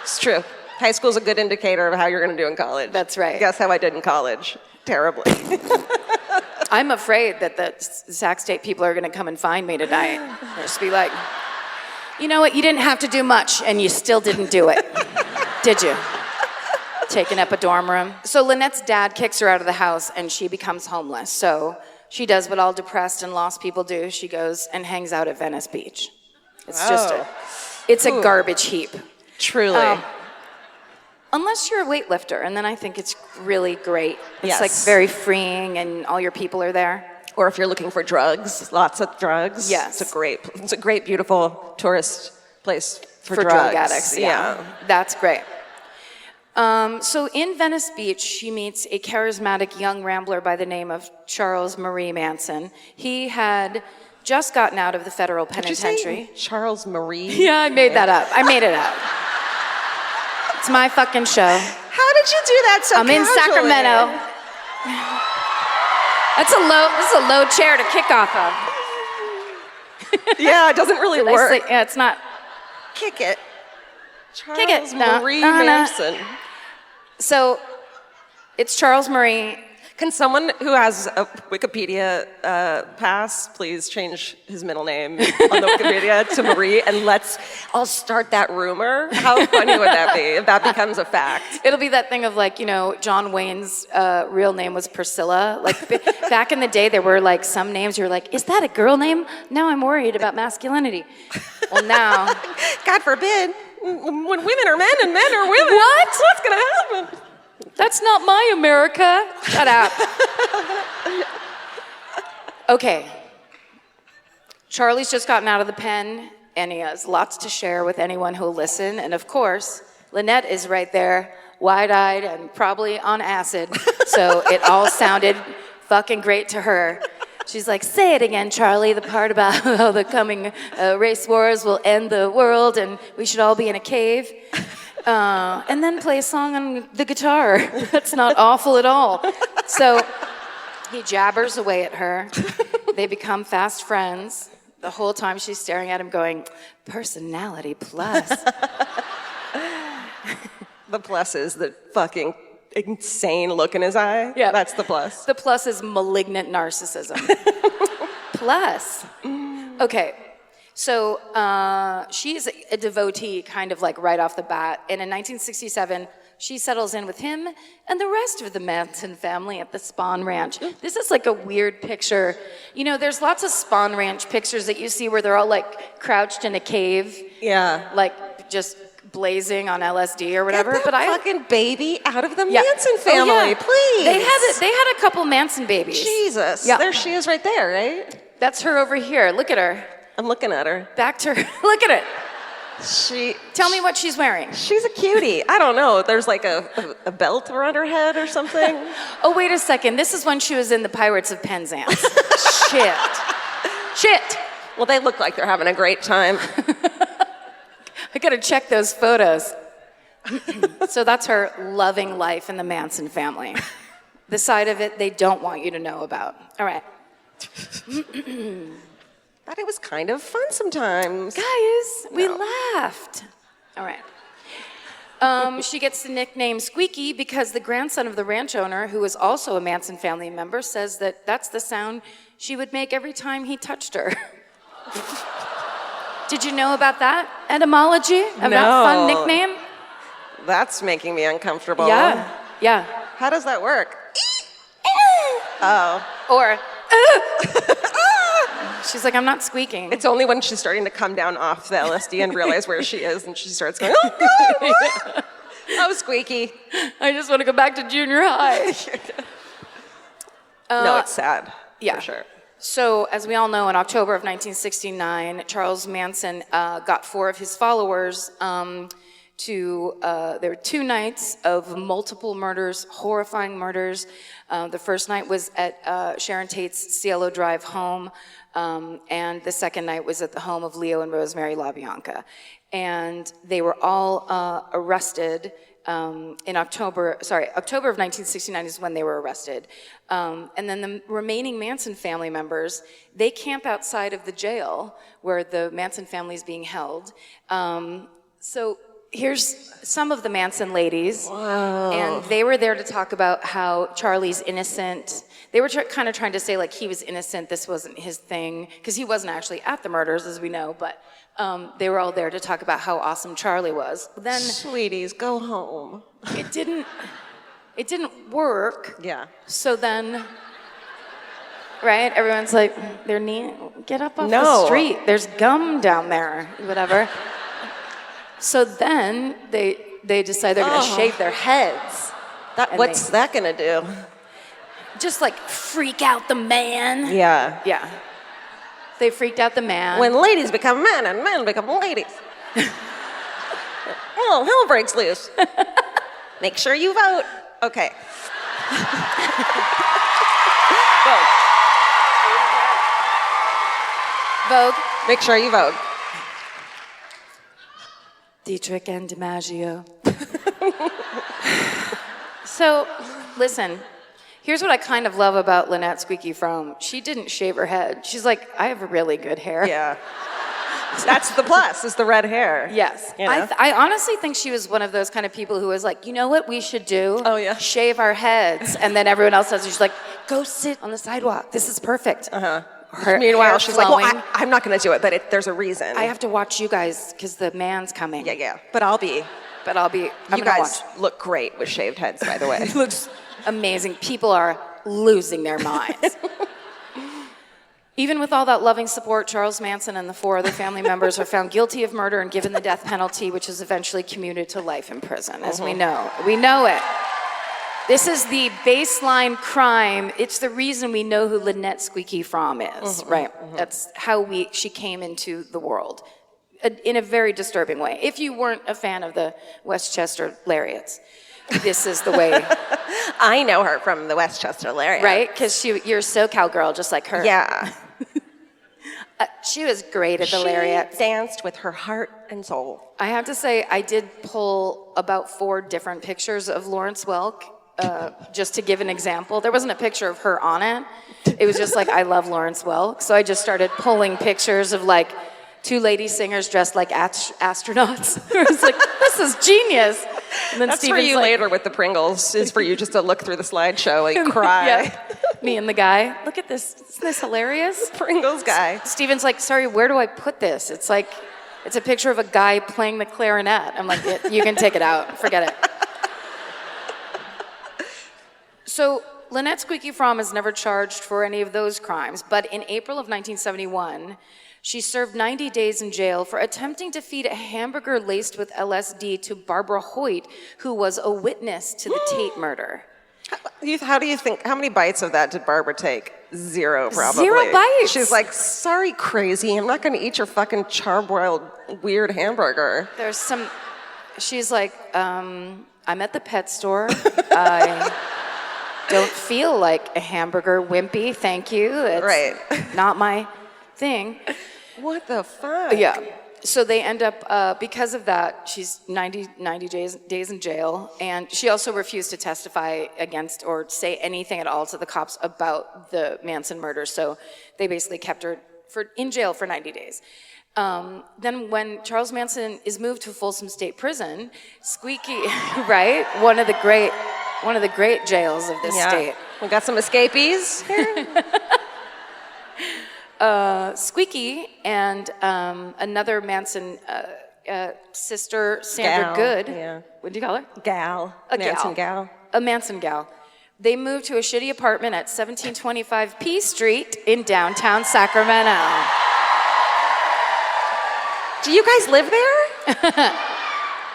It's true. High school's a good indicator of how you're going to do in college. That's right. Guess how I did in college? Terribly. I'm afraid that the Sac State people are going to come and find me tonight. They'll just be like, you know what? You didn't have to do much, and you still didn't do it. Did you? Taking up a dorm room. So Lynette's dad kicks her out of the house, and she becomes homeless. So she does what all depressed and lost people do. She goes and hangs out at Venice Beach. It's just a garbage heap. Truly. Unless you're a weightlifter, and then I think it's really great. It's like very freeing, and all your people are there. Or if you're looking for drugs, lots of drugs. Yes. It's a great, beautiful tourist place for drug addicts. Yeah. That's great. So in Venice Beach, she meets a charismatic young rambler by the name of Charles Marie Manson. He had just gotten out of the federal penitentiary. Did you say Charles Marie? Yeah, I made that up. I made it up. It's my fucking show. How did you do that so casually? I'm in Sacramento. This is a low chair to kick off of. Yeah, it doesn't really work. Yeah, it's not. Kick it. Kick it. Charles Marie Manson. So, it's Charles Marie Can someone who has a Wikipedia pass please change his middle name on the Wikipedia to Marie, and I'll start that rumor. How funny would that be if that becomes a fact? It'll be that thing of like, John Wayne's real name was Priscilla. Like back in the day, there were like some names you're like, is that a girl name? Now I'm worried about masculinity. Well, now. God forbid, when women are men and men are women. What's going to happen? That's not my America. Shut up. Okay. Charlie's just gotten out of the pen, and he has lots to share with anyone who'll listen. And of course, Lynette is right there, wide-eyed and probably on acid. So it all sounded fucking great to her. She's like, say it again, Charlie, the part about how the coming race wars will end the world and we should all be in a cave. And then play a song on the guitar. That's not awful at all. So he jabbers away at her. They become fast friends. The whole time she's staring at him going, personality plus. The plus is the fucking insane look in his eye. Yeah. That's the plus. The plus is malignant narcissism. Plus. Okay. So she's a devotee kind of like right off the bat. And in 1967, she settles in with him and the rest of the Manson family at the Spahn Ranch. This is like a weird picture. There's lots of Spahn Ranch pictures that you see where they're all like crouched in a cave. Yeah. Like just blazing on LSD or whatever. Get that fucking baby out of the Manson family, please. They had a couple Manson babies. Jesus. Yeah. There she is right there, right? That's her over here. Look at her. I'm looking at her. Back to her. Look at it. Tell me what she's wearing. She's a cutie. I don't know. There's like a belt around her head or something. Oh, wait a second. This is when she was in the Pirates of Penzance. Shit. Well, they look like they're having a great time. I gotta check those photos. So that's her loving life in the Manson family. The side of it they don't want you to know about. All right. Thought it was kind of fun sometimes. Guys, we laughed. All right. She gets the nickname Squeaky because the grandson of the ranch owner, who is also a Manson family member, says that that's the sound she would make every time he touched her. Did you know about that etymology of that fun nickname? That's making me uncomfortable. Yeah. How does that work? Oh. Or, she's like, I'm not squeaking. It's only when she's starting to come down off the LSD and realize where she is, and she starts going, oh, God, what? Oh, Squeaky. I just want to go back to junior high. No, it's sad. Yeah. For sure. So, as we all know, in October of 1969, Charles Manson got 4 of his followers there were 2 nights of multiple murders, horrifying murders. The first night was at Sharon Tate's Cielo Drive home, and the second night was at the home of Leo and Rosemary LaBianca. And they were all arrested in October of 1969 is when they were arrested. And then the remaining Manson family members, they camp outside of the jail where the Manson family is being held. So here's some of the Manson ladies. Wow. And they were there to talk about how Charlie's innocent. They were kind of trying to say like he was innocent, this wasn't his thing, because he wasn't actually at the murders, as we know, but they were all there to talk about how awesome Charlie was. Then, sweeties, go home. It didn't work. Yeah. So then, right? Everyone's like, get up off the street. There's gum down there, whatever. So then they decide they're going to shave their heads. What's that going to do? Just like freak out the man. Yeah. They freaked out the man. When ladies become men and men become ladies. Oh, hell breaks loose. Make sure you vote. Okay. Vogue. Make sure you vote. Dietrich and DiMaggio. So, listen. Here's what I kind of love about Lynette Squeaky Fromme. She didn't shave her head. She's like, I have really good hair. Yeah. That's the plus, is the red hair. Yes. You know? I honestly think she was one of those kind of people who was like, you know what we should do? Oh, yeah. Shave our heads. And then everyone else does it. She's like, go sit on the sidewalk. This is perfect. Meanwhile, she's like, well, I'm not going to do it, but there's a reason. I have to watch you guys because the man's coming. Yeah. But I'll be. You guys look great with shaved heads, by the way. It looks amazing. People are losing their minds. Even with all that loving support, Charles Manson and the 4 other family members are found guilty of murder and given the death penalty, which is eventually commuted to life in prison, as we know. We know it. This is the baseline crime. It's the reason we know who Lynette Squeaky Fromme is, right? That's how she came into the world in a very disturbing way. If you weren't a fan of the Westchester Lariats, this is the way. I know her from the Westchester Lariat. Right? Because you're a SoCal girl just like her. Yeah. She was great at the Lariat. She danced with her heart and soul. I have to say, I did pull about 4 different pictures of Lawrence Welk, just to give an example. There wasn't a picture of her on it. It was just like, I love Lawrence Welk. So I just started pulling pictures of like 2 lady singers dressed like astronauts. I was like, this is genius. And then That's Steven's for you like, later with the Pringles, is for you just to look through the slideshow and cry. Yeah. Me and the guy, look at this. Isn't this hilarious? Pringles guy. Steven's like, sorry, where do I put this? It's like, it's a picture of a guy playing the clarinet. I'm like, you can take it out. Forget it. So Lynette Squeaky Fromme is never charged for any of those crimes, but in April of 1971, she served 90 days in jail for attempting to feed a hamburger laced with LSD to Barbara Hoyt, who was a witness to the Tate murder. How do you think, how many bites of that did Barbara take? 0, probably. 0 bites. She's like, sorry, crazy, I'm not going to eat your fucking charbroiled weird hamburger. She's like, I'm at the pet store. I don't feel like a hamburger, wimpy, thank you. It's not my thing. What the fuck? Yeah. So they end up, because of that, she's 90 days in jail, and she also refused to testify against or say anything at all to the cops about the Manson murder, so they basically kept her in jail for 90 days. Then when Charles Manson is moved to Folsom State Prison, Squeaky, right, one of the great jails of this state. We got some escapees here. Squeaky and another Manson sister, Sandra Good. Yeah. What do you call her? Gal. A Manson gal. A Manson gal. They moved to a shitty apartment at 1725 P Street in downtown Sacramento. Do you guys live there?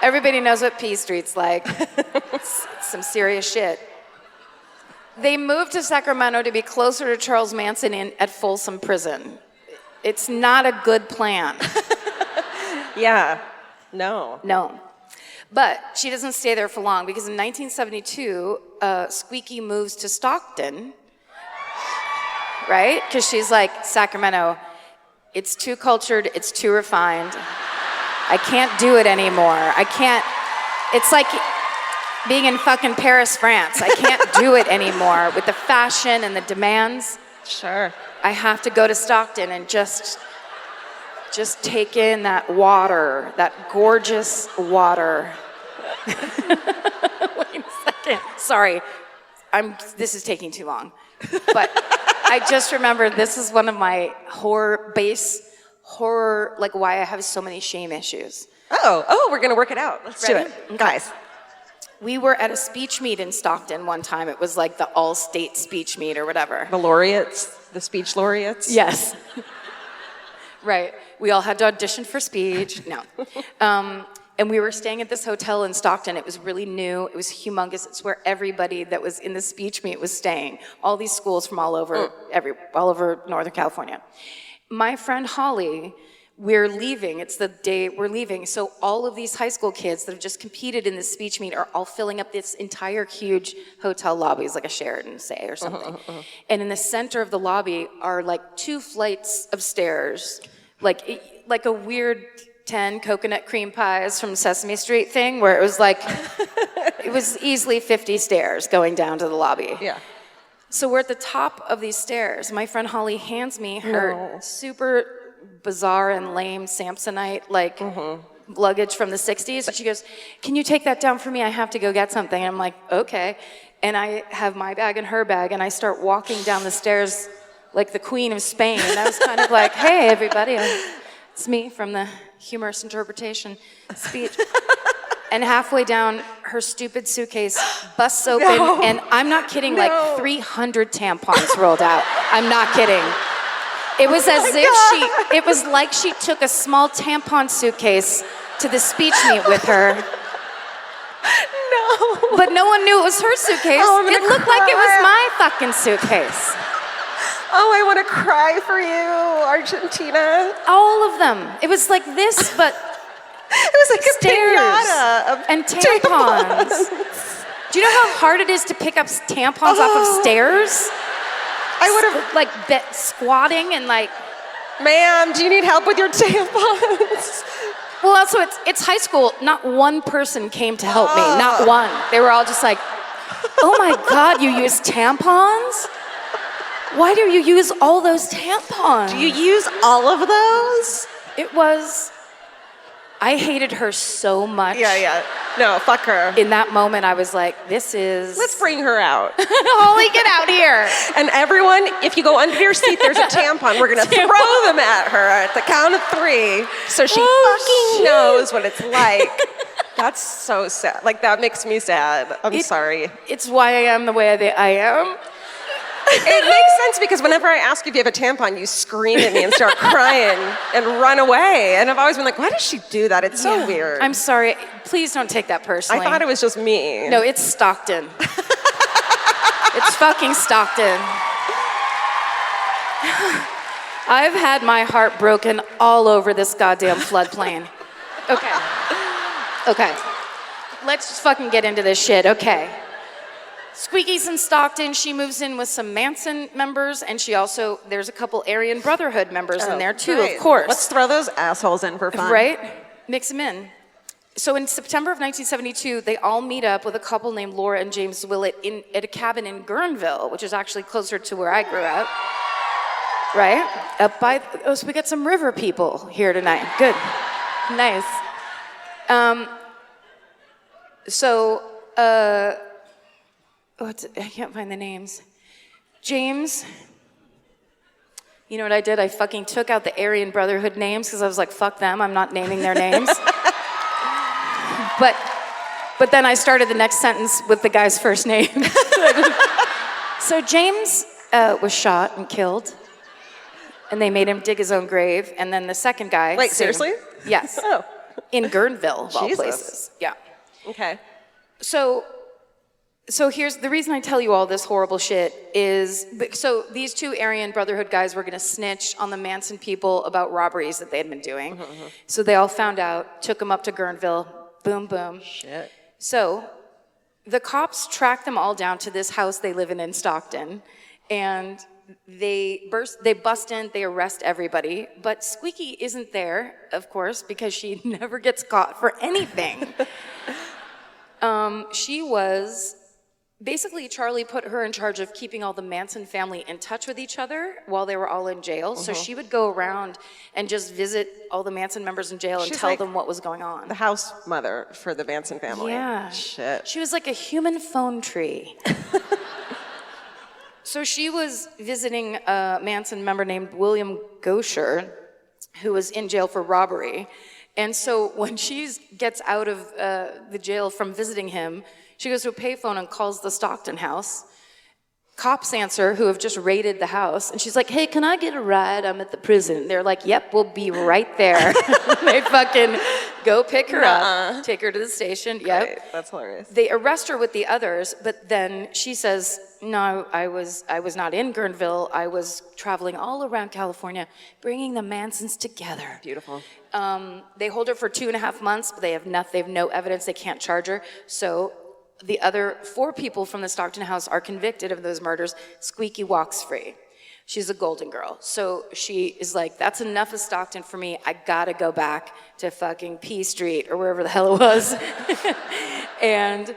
Everybody knows what P Street's like. It's some serious shit. They moved to Sacramento to be closer to Charles Manson at Folsom Prison. It's not a good plan. Yeah. No. But she doesn't stay there for long because in 1972, Squeaky moves to Stockton, right? Because she's like, Sacramento, it's too cultured, it's too refined. I can't do it anymore. It's like being in fucking Paris, France. I can't do it anymore with the fashion and the demands. Sure. I have to go to Stockton and just take in that water, that gorgeous water. Wait a second. Sorry, this is taking too long. But I just remembered this is one of my horror, like why I have so many shame issues. Oh, we're gonna work it out. Let's do it. Okay. Guys. We were at a speech meet in Stockton one time. It was like the all-state speech meet or whatever. The laureates, the speech laureates? Yes. Right. We all had to audition for speech. No. And we were staying at this hotel in Stockton. It was really new. It was humongous. It's where everybody that was in the speech meet was staying. All these schools from all over Northern California. My friend Holly, we're leaving. It's the day we're leaving. So all of these high school kids that have just competed in this speech meet are all filling up this entire huge hotel lobby. It's like a Sheraton, say, or something. And in the center of the lobby are like 2 flights of stairs, like a weird 10 coconut cream pies from Sesame Street thing, where it was like, it was easily 50 stairs going down to the lobby. Yeah. So we're at the top of these stairs. My friend Holly hands me her super bizarre and lame Samsonite, like, luggage from the 60s. And she goes, can you take that down for me? I have to go get something. And I'm like, okay. And I have my bag and her bag, and I start walking down the stairs like the Queen of Spain. And I was kind of like, hey, everybody, it's me from the humorous interpretation speech. And halfway down, her stupid suitcase busts open, and I'm not kidding, like 300 tampons rolled out. I'm not kidding. It was it was like she took a small tampon suitcase to the speech meet with her. No. But no one knew it was her suitcase. It looked like it was my fucking suitcase. Oh, I want to cry for you, Argentina. All of them. It was like this, but it was like stairs a pinata of and tampons. Do you know how hard it is to pick up tampons off of stairs? I would have like squatting and like. Ma'am, do you need help with your tampons? Well, also it's high school. Not one person came to help me. Not one. They were all just like, "Oh my God, you use tampons? Why do you use all those tampons? Do you use all of those?" It was. I hated her so much. Yeah. No, fuck her. In that moment, I was like, this is... Let's bring her out. Holly, get out here. And everyone, if you go under your seat, there's a tampon. We're going to throw them at her at the count of 3 so she fucking knows what it's like. That's so sad. Like, that makes me sad. I'm sorry. It's why I am the way I am. It makes sense because whenever I ask you if you have a tampon, you scream at me and start crying and run away. And I've always been like, why does she do that? It's so weird. I'm sorry. Please don't take that personally. I thought it was just me. No, it's Stockton. It's fucking Stockton. I've had my heart broken all over this goddamn floodplain. Okay. Let's just fucking get into this shit. Okay. Squeaky's in Stockton. She moves in with some Manson members, and there's a couple Aryan Brotherhood members in there too, of course. Let's throw those assholes in for fun. Right? Mix them in. So in September of 1972, they all meet up with a couple named Laura and James Willett at a cabin in Guerneville, which is actually closer to where I grew up. Right? So we got some river people here tonight. Good. Nice. I can't find the names. James, you know what I did? I fucking took out the Aryan Brotherhood names because I was like, fuck them, I'm not naming their names. But then I started the next sentence with the guy's first name. So James was shot and killed, and they made him dig his own grave, and then the second guy... Wait, seriously? Yes. Oh. In Guerneville, of all Jesus. places. Yeah. Okay. So here's the reason I tell you all this horrible shit is, so these two Aryan Brotherhood guys were gonna snitch on the Manson people about robberies that they had been doing. So they all found out, took them up to Guerneville, boom, boom. Shit. So the cops track them all down to this house they live in Stockton, and they bust in, they arrest everybody, but Squeaky isn't there, of course, because she never gets caught for anything. Basically, Charlie put her in charge of keeping all the Manson family in touch with each other while they were all in jail. So she would go around and just visit all the Manson members in jail and tell them what was going on. The house mother for the Manson family. Yeah. Shit. She was like a human phone tree. So she was visiting a Manson member named William Gosher, who was in jail for robbery. And so when she gets out of the jail from visiting him, she goes to a payphone and calls the Stockton house. Cops answer, who have just raided the house, and she's like, hey, can I get a ride? I'm at the prison. They're like, yep, we'll be right there. They fucking go pick her up, take her to the station. Yep. Great. That's hilarious. They arrest her with the others, but then she says, no, I was not in Guerneville. I was traveling all around California, bringing the Mansons together. Beautiful. They hold her for 2.5 months, but they have no evidence. They can't charge her. So the other 4 people from the Stockton house are convicted of those murders. Squeaky walks free. She's a golden girl. So she is like, that's enough of Stockton for me. I gotta go back to fucking P Street or wherever the hell it was. And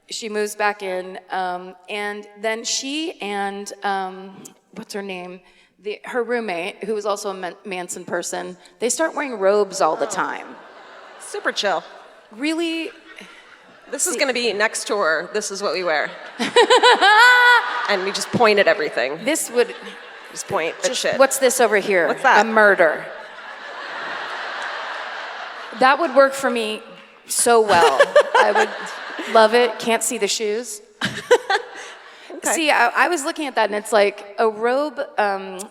she moves back in. And then she and, what's her name? her roommate, who was also a Manson person, they start wearing robes all the time. Super chill. Really? This is going to be next tour. This is what we wear. And we just point at everything. This would... Just point at shit. What's this over here? What's that? A murder. That would work for me so well. I would love it. Can't see the shoes. Okay. See, I was looking at that, and it's like a robe.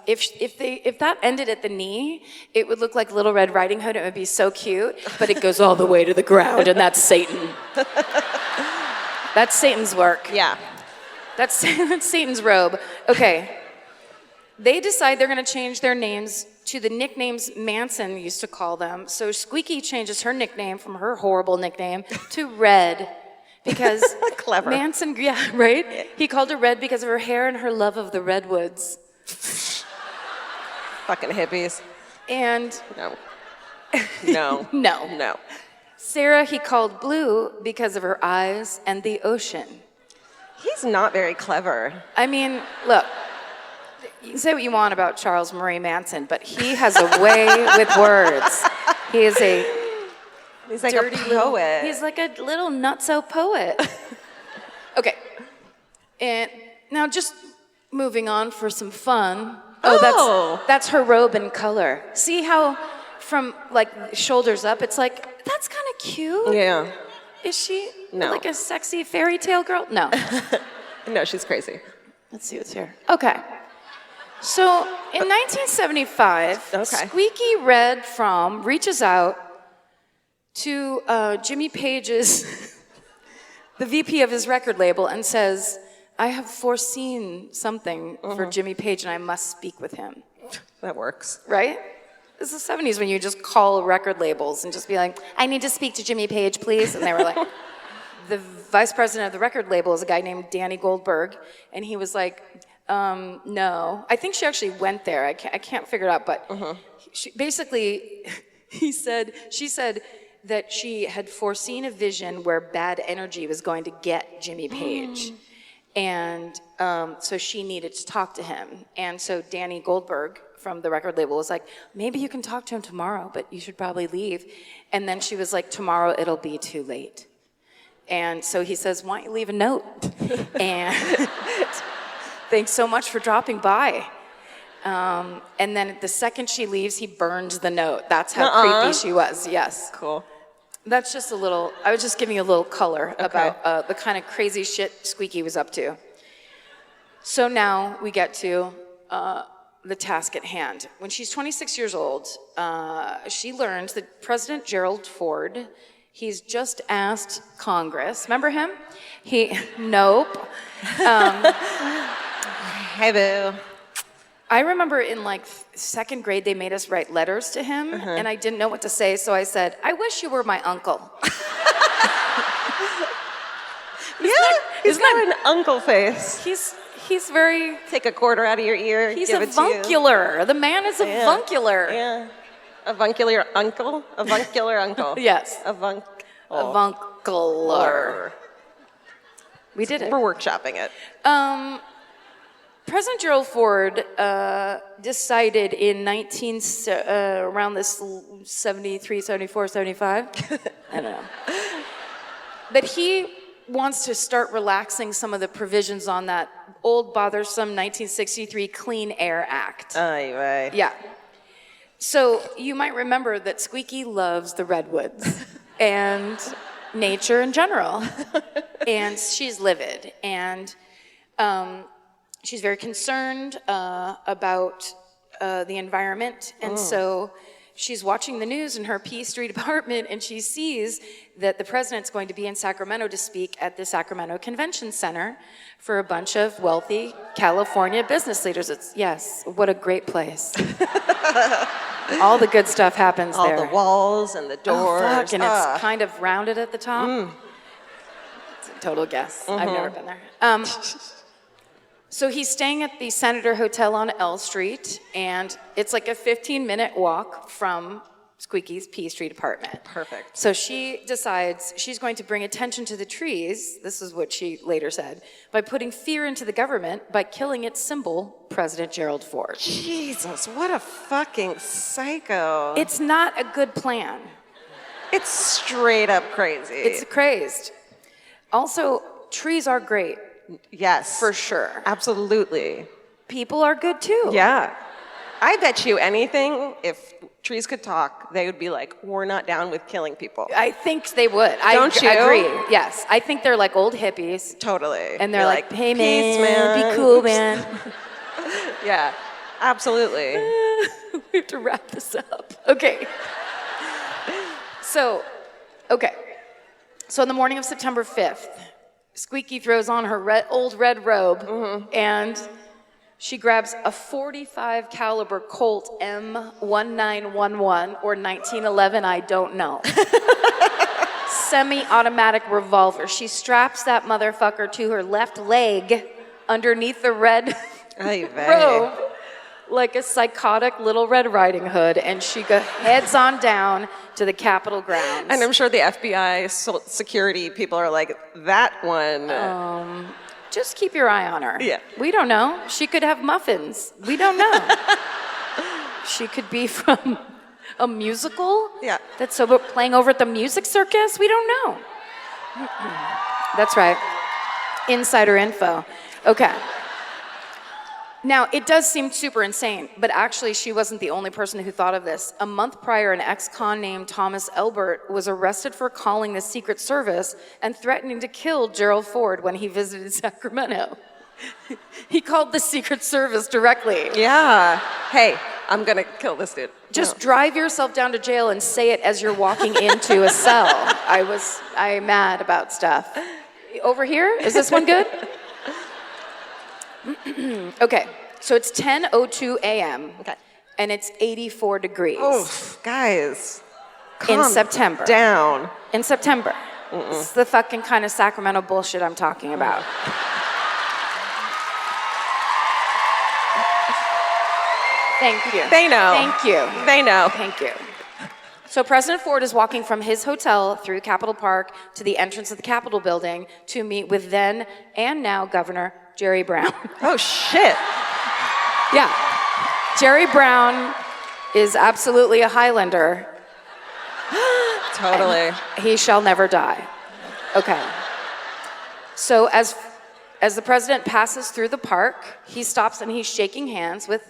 If that ended at the knee, it would look like Little Red Riding Hood. It would be so cute, but it goes all the way to the ground, and that's Satan. That's Satan's work. Yeah, that's Satan's robe. Okay, they decide they're going to change their names to the nicknames Manson used to call them. So Squeaky changes her nickname from her horrible nickname to Red. Because clever. Manson, yeah, right? He called her Red because of her hair and her love of the redwoods. Fucking hippies. And No. Sarah, he called Blue because of her eyes and the ocean. He's not very clever. I mean, look, you can say what you want about Charles Murray Manson, but he has a way with words. He is He's like a poet. He's like a little nutso poet. Okay. And now just moving on for some fun. That's her robe in color. See how from like shoulders up, it's like, that's kind of cute. Yeah. Is she No. like a sexy fairy tale girl? No. No, she's crazy. Let's see what's here. Okay. So in 1975, Squeaky Red Fromme reaches out to Jimmy Page's, the VP of his record label, and says, I have foreseen something for Jimmy Page and I must speak with him. That works. Right? This is the 70s when you just call record labels and just be like, I need to speak to Jimmy Page, please. And they were like, the vice president of the record label is a guy named Danny Goldberg. And he was like, no. I think she actually went there. I can't figure it out. But she said that she had foreseen a vision where bad energy was going to get Jimmy Page. And so she needed to talk to him. And so Danny Goldberg from the record label was like, maybe you can talk to him tomorrow, but you should probably leave. And then she was like, tomorrow it'll be too late. And so he says, why don't you leave a note? And thanks so much for dropping by. And then the second she leaves, he burns the note. That's how creepy she was, yes. Cool. That's just I was just giving you a little color about the kind of crazy shit Squeaky was up to. So now we get to the task at hand. When she's 26 years old, she learns that President Gerald Ford, he's just asked Congress, remember him? Nope. Hey, boo. I remember in like second grade, they made us write letters to him, and I didn't know what to say, so I said, I wish you were my uncle. He's got an uncle face. He's very... Take a quarter out of your ear, he's give it to you. He's avuncular. The man is avuncular. Yeah. Avuncular uncle? Avuncular uncle. Yes. Avuncular. We did it. We're workshopping it. President Gerald Ford decided in around this 73, 74, 75, I don't know, that he wants to start relaxing some of the provisions on that old, bothersome 1963 Clean Air Act. Aye. Yeah. So you might remember that Squeaky loves the redwoods and nature in general, and she's livid, and she's very concerned about the environment, and so she's watching the news in her P Street apartment, and she sees that the president's going to be in Sacramento to speak at the Sacramento Convention Center for a bunch of wealthy California business leaders. Yes, what a great place. All the good stuff happens there. All the walls and the doors. Oh, fuck, and it's kind of rounded at the top. It's a total guess. I've never been there. So he's staying at the Senator Hotel on L Street, and it's like a 15-minute walk from Squeaky's Peace Tree Department. Perfect. So she decides she's going to bring attention to the trees, this is what she later said, by putting fear into the government by killing its symbol, President Gerald Ford. Jesus, what a fucking psycho. It's not a good plan. It's straight up crazy. It's crazed. Also, trees are great. Yes. For sure. Absolutely. People are good too. Yeah. I bet you anything, if trees could talk, they would be like, we're not down with killing people. I think they would. Don't you? I agree. Yes. I think they're like old hippies. Totally. And they're like, hey peace, man, be cool, man. Yeah, absolutely. We have to wrap this up. Okay. So in the morning of September 5th, Squeaky throws on her old red robe and she grabs a .45 caliber Colt M1911 or 1911, I don't know. Semi-automatic revolver. She straps that motherfucker to her left leg underneath the red robe like a psychotic Little Red Riding Hood, and she heads on down to the Capitol grounds. And I'm sure the FBI security people are like, that one. Just keep your eye on her. Yeah. We don't know. She could have muffins. We don't know. She could be from a musical. Yeah. That's playing over at the music circus. We don't know. That's right. Insider info. Okay. Now, it does seem super insane, but actually she wasn't the only person who thought of this. A month prior, an ex-con named Thomas Elbert was arrested for calling the Secret Service and threatening to kill Gerald Ford when he visited Sacramento. He called the Secret Service directly. Yeah. Hey, I'm gonna kill this dude. Just drive yourself down to jail and say it as you're walking into a cell. I'm mad about stuff. Over here, is this one good? Okay, so it's 10:02 a.m. Okay. And it's 84 degrees. Oh, guys. In September. Down. In September. It's the fucking kind of Sacramento bullshit I'm talking about. Thank you. They know. Thank you. They know. Thank you. So President Ford is walking from his hotel through Capitol Park to the entrance of the Capitol building to meet with then and now Governor Jerry Brown. Oh, shit. Yeah. Jerry Brown is absolutely a Highlander. Totally. He shall never die. Okay. So as the president passes through the park, he stops and he's shaking hands with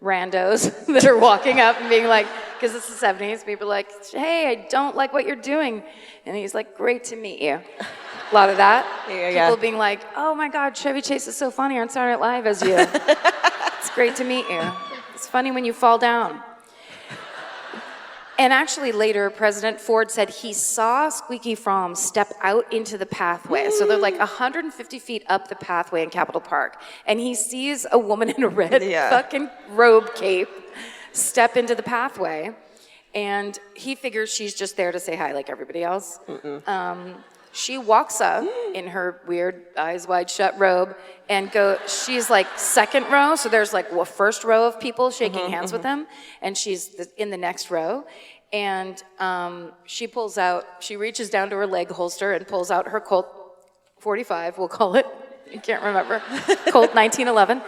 randos that are walking up and being like, because it's the 70s, people are like, hey, I don't like what you're doing. And he's like, great to meet you. A lot of that. People being like, oh my God, Chevy Chase is so funny on Saturday Night Live as you. It's great to meet you. It's funny when you fall down. And actually later, President Ford said he saw Squeaky Fromme step out into the pathway. So they're like 150 feet up the pathway in Capitol Park. And he sees a woman in a red fucking robe cape step into the pathway. And he figures she's just there to say hi like everybody else. She walks up in her weird eyes wide shut robe and she's like second row. So there's like a first row of people shaking hands with him. And she's in the next row. And she reaches down to her leg holster and pulls out her Colt 45, we'll call it. I can't remember. Colt 1911.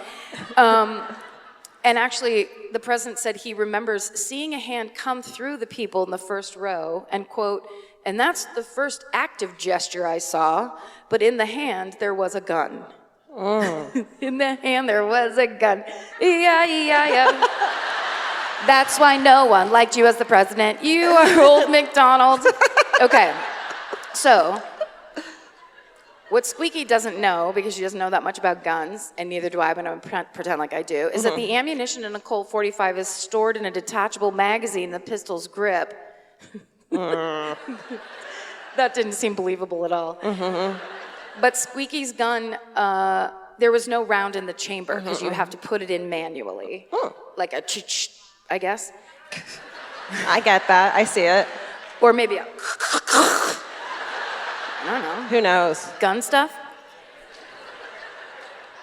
And actually, the president said he remembers seeing a hand come through the people in the first row and quote, and that's the first active gesture I saw, but in the hand, there was a gun. In the hand, there was a gun. Yeah. That's why no one liked you as the president. You are old McDonald. Okay, so what Squeaky doesn't know, because she doesn't know that much about guns, and neither do I, but I'm going to pretend like I do, is that the ammunition in a Colt 45 is stored in a detachable magazine, the pistol's grip. That didn't seem believable at all. But Squeaky's gun, there was no round in the chamber, because you have to put it in manually. Like a ch-ch, I guess. I get that. I see it. Or maybe a... I don't know. Who knows? Gun stuff?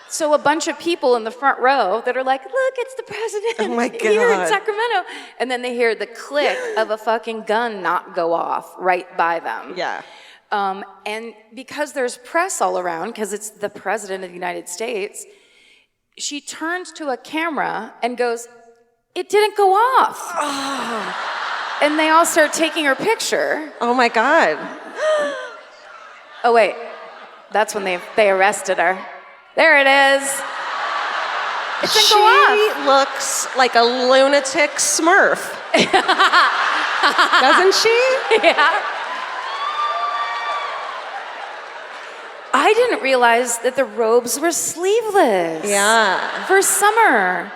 So a bunch of people in the front row that are like, look, it's the president here in Sacramento. And then they hear the click of a fucking gun not go off right by them. Yeah. And because there's press all around, because it's the president of the United States, she turns to a camera and goes, it didn't go off. Oh. And they all start taking her picture. Oh my God. Oh wait, that's when they arrested her. There it is. It didn't go off. She looks like a lunatic Smurf. Doesn't she? Yeah. I didn't realize that the robes were sleeveless. Yeah. For summer.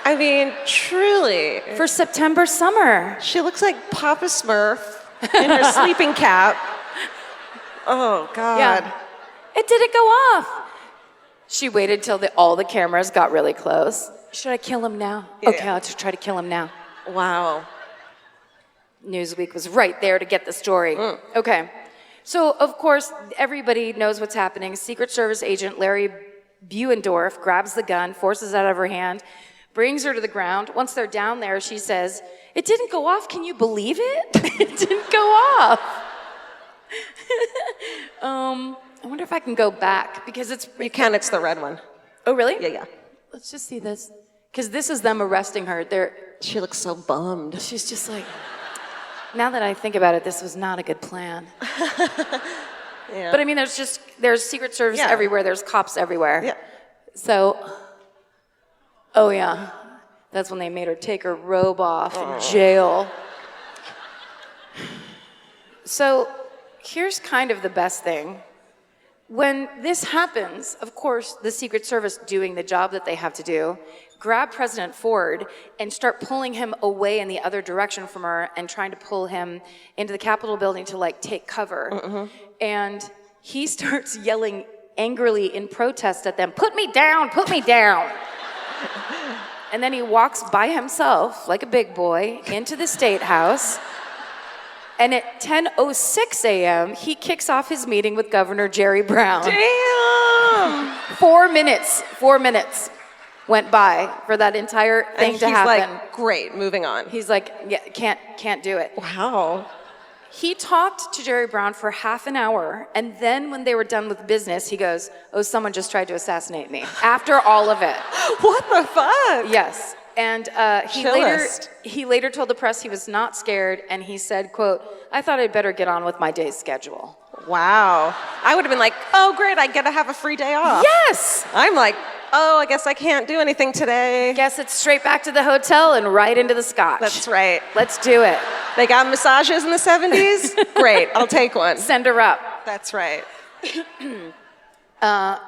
I mean, truly. For September summer. She looks like Papa Smurf in her sleeping cap. Oh, God. Yeah. It didn't go off. She waited till all the cameras got really close. Should I kill him now? Yeah. Okay, I'll just try to kill him now. Wow. Newsweek was right there to get the story. Okay. So, of course, everybody knows what's happening. Secret Service agent Larry Buendorf grabs the gun, forces it out of her hand, brings her to the ground. Once they're down there, she says, it didn't go off. Can you believe it? It didn't go off. I wonder if I can go back because it's... You can, it's the red one. Oh, really? Yeah. Let's just see this. Because this is them arresting her. She looks so bummed. She's just like... Now that I think about it, this was not a good plan. Yeah. But I mean, there's Secret Service everywhere. There's cops everywhere. Yeah. So, oh yeah, that's when they made her take her robe off in jail. So, here's kind of the best thing. When this happens, of course, the Secret Service doing the job that they have to do, grab President Ford and start pulling him away in the other direction from her and trying to pull him into the Capitol building to like take cover. Mm-hmm. And he starts yelling angrily in protest at them, put me down, put me down. And then he walks by himself, like a big boy, into the State House. And at 10:06 a.m., he kicks off his meeting with Governor Jerry Brown. Damn! 4 minutes went by for that entire thing to happen. He's like, great, moving on. He's like, yeah, can't do it. Wow. He talked to Jerry Brown for half an hour, and then when they were done with business, he goes, oh, someone just tried to assassinate me. After all of it. What the fuck? Yes. And he later told the press he was not scared, and he said, quote, I thought I'd better get on with my day's schedule. Wow. I would have been like, oh, great, I get to have a free day off. Yes! I'm like, oh, I guess I can't do anything today. Guess it's straight back to the hotel and right into the scotch. That's right. Let's do it. They got massages in the 70s? Great, I'll take one. Send her up. That's right.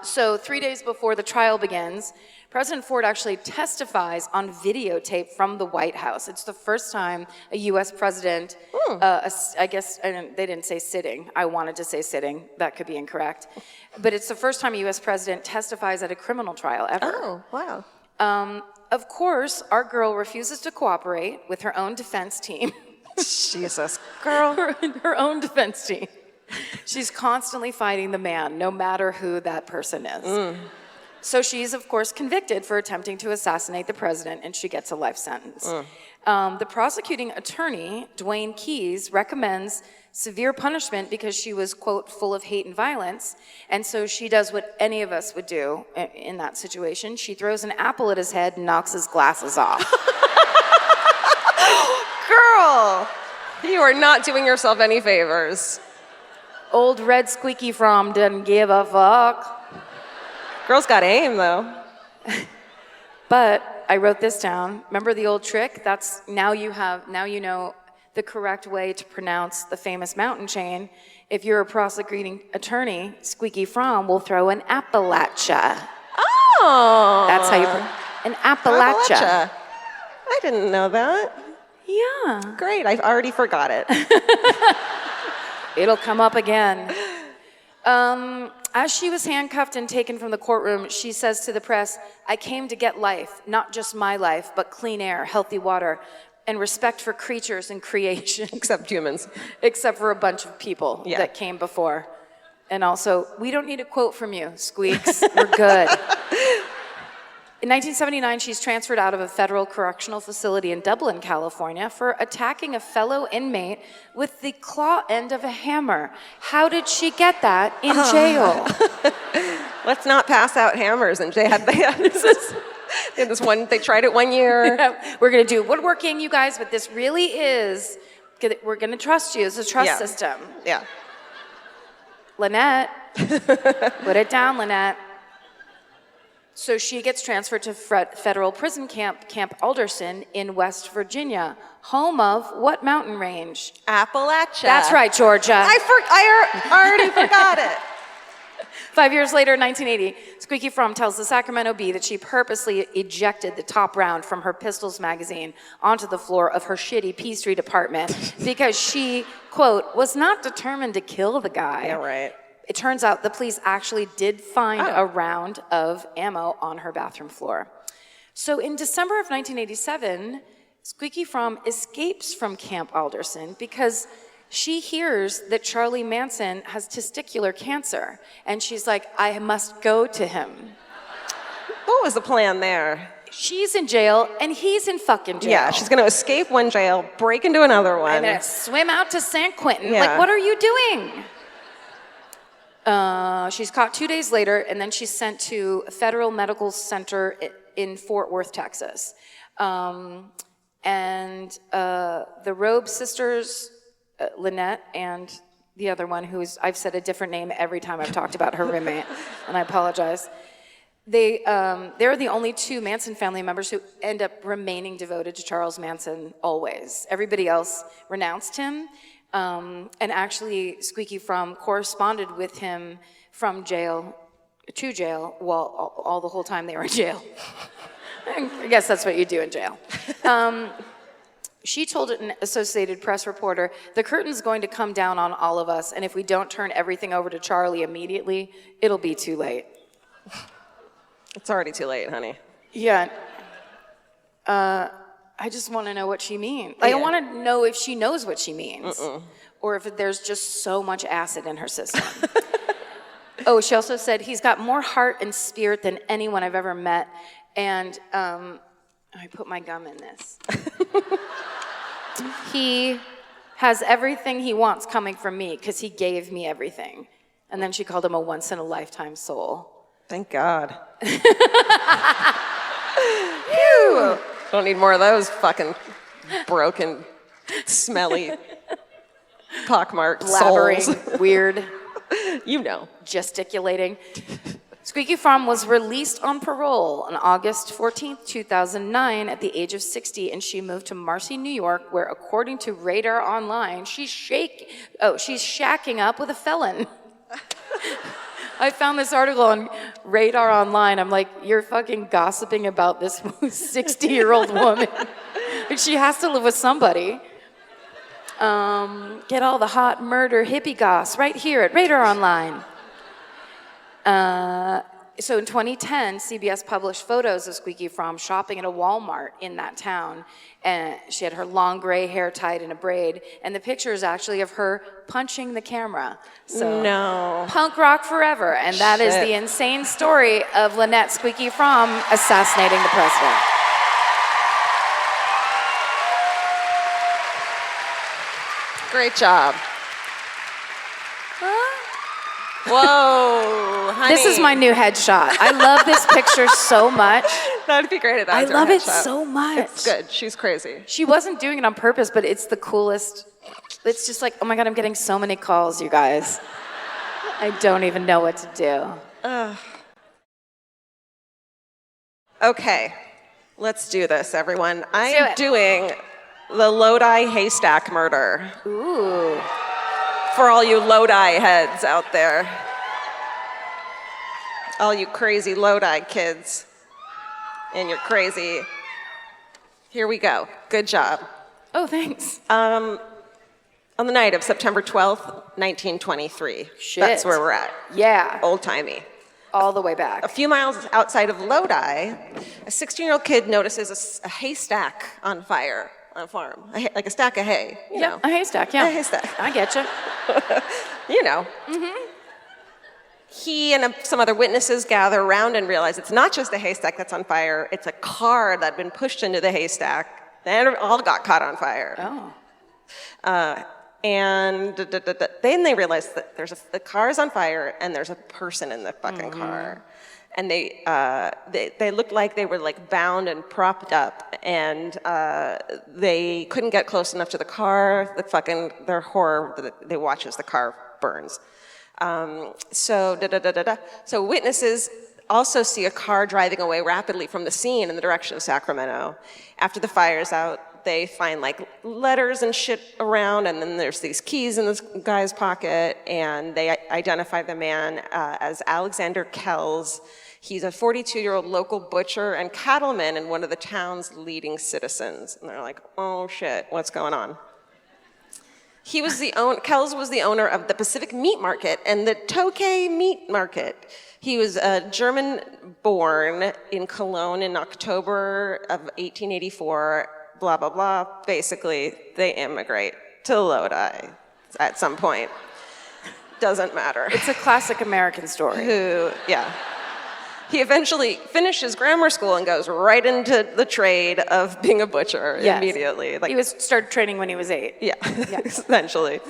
So 3 days before the trial begins, President Ford actually testifies on videotape from the White House. It's the first time a U.S. president, I guess they didn't say sitting. I wanted to say sitting. That could be incorrect. But it's the first time a U.S. president testifies at a criminal trial ever. Oh, wow. Of course, our girl refuses to cooperate with her own defense team. Jesus, girl. Her own defense team. She's constantly fighting the man, no matter who that person is. So she's, of course, convicted for attempting to assassinate the president, and she gets a life sentence. The prosecuting attorney, Dwayne Keyes, recommends severe punishment because she was, quote, full of hate and violence. And so she does what any of us would do in that situation. She throws an apple at his head and knocks his glasses off. Girl, you are not doing yourself any favors. Old red Squeaky Fromme didn't give a fuck. Girl's got aim, though. But I wrote this down. Remember the old trick? That's now you know the correct way to pronounce the famous mountain chain. If you're a prosecuting attorney, Squeaky Fromme will throw an Appalachia. Oh. That's how you an Appalachia. I didn't know that. Yeah. Great. I've already forgot it. It'll come up again. As she was handcuffed and taken from the courtroom, she says to the press, I came to get life, not just my life, but clean air, healthy water, and respect for creatures and creation. Except humans. Except for a bunch of people that came before. And also, we don't need a quote from you, Squeaks. We're good. In 1979, she's transferred out of a federal correctional facility in Dublin, California, for attacking a fellow inmate with the claw end of a hammer. How did she get that in jail? Let's not pass out hammers in jail. They tried it 1 year. Yeah, we're going to do woodworking, you guys, but this really is, we're going to trust you. It's a trust system. Yeah. Lynette, put it down, Lynette. So she gets transferred to federal prison Camp Alderson in West Virginia, home of what mountain range? Appalachia. That's right, Georgia. I already forgot it. 5 years later, in 1980, Squeaky Fromme tells the Sacramento Bee that she purposely ejected the top round from her Pistols magazine onto the floor of her shitty P Street apartment because she, quote, was not determined to kill the guy. Yeah, right. It turns out the police actually did find a round of ammo on her bathroom floor. So in December of 1987, Squeaky Fromme escapes from Camp Alderson because she hears that Charlie Manson has testicular cancer. And she's like, I must go to him. What was the plan there? She's in jail, and he's in fucking jail. Yeah, she's going to escape one jail, break into another one. And then swim out to San Quentin. Yeah. Like, what are you doing? She's caught 2 days later, and then she's sent to a federal medical center in Fort Worth, Texas. The Robe sisters, Lynette and the other one, I've said a different name every time I've talked about her roommate, and I apologize. They're the only two Manson family members who end up remaining devoted to Charles Manson always. Everybody else renounced him. And actually, Squeaky Fromme corresponded with him from jail to jail, all the whole time they were in jail. I guess that's what you do in jail. She told an Associated Press reporter, the curtain's going to come down on all of us, and if we don't turn everything over to Charlie immediately, it'll be too late. It's already too late, honey. Yeah. I just want to know what she means. Like, I want to know if she knows what she means. Or if there's just so much acid in her system. Oh, she also said, he's got more heart and spirit than anyone I've ever met. And I put my gum in this. He has everything he wants coming from me because he gave me everything. And then she called him a once-in-a-lifetime soul. Thank God. Phew. Don't need more of those fucking broken, smelly, pockmarked Blabbering, souls. weird. You know. Gesticulating. Squeaky Fromme was released on parole on August 14th, 2009 at the age of 60, and she moved to Marcy, New York, where, according to Radar Online, she's shacking up with a felon. I found this article on Radar Online. I'm like, you're fucking gossiping about this 60-year-old woman. She has to live with somebody. Get all the hot murder hippie goss right here at Radar Online. So in 2010, CBS published photos of Squeaky Fromme shopping at a Walmart in that town. And she had her long gray hair tied in a braid. And the picture is actually of her punching the camera. So no. Punk rock forever. And that is the insane story of Lynette Squeaky Fromme assassinating the president. Great job. Whoa, honey. This is my new headshot. I love this picture so much. That'd be great if that was I love her it headshot. so much. It's good. She's crazy. She wasn't doing it on purpose, but it's the coolest. It's just like, oh my God, I'm getting so many calls, you guys. I don't even know what to do. Okay, let's do this, everyone. I am doing the Lodi haystack murder. Ooh. For all you Lodi heads out there. All you crazy Lodi kids. And you're crazy. Here we go. Good job. Oh, thanks. On the night of September 12th, 1923. Shit. That's where we're at. Yeah. Old-timey. All the way back. A few miles outside of Lodi, a 16-year-old kid notices a haystack on fire on a farm. Like a stack of hay. You know. A haystack, yeah. A haystack. I get you. You know. he and some other witnesses gather around and realize it's not just a haystack that's on fire, it's a car that had been pushed into the haystack. And all got caught on fire. Oh. And then they realize that the car is on fire and there's a person in the fucking car. And they looked like they were like bound and propped up, and they couldn't get close enough to the car. Their horror, they watch as the car burns. So witnesses also see a car driving away rapidly from the scene in the direction of Sacramento. After the fire's out, they find like letters and shit around, and then there's these keys in this guy's pocket, and they identify the man as Alexander Kells. He's a 42-year-old local butcher and cattleman and one of the town's leading citizens. And they're like, oh shit, what's going on? Kells was the owner of the Pacific Meat Market and the Tokay Meat Market. He was German-born in Cologne in October of 1884, blah, blah, blah. Basically, they immigrate to Lodi at some point. Doesn't matter. It's a classic American story. He eventually finishes grammar school and goes right into the trade of being a butcher immediately. Like, he started training when he was 8. Yeah, essentially.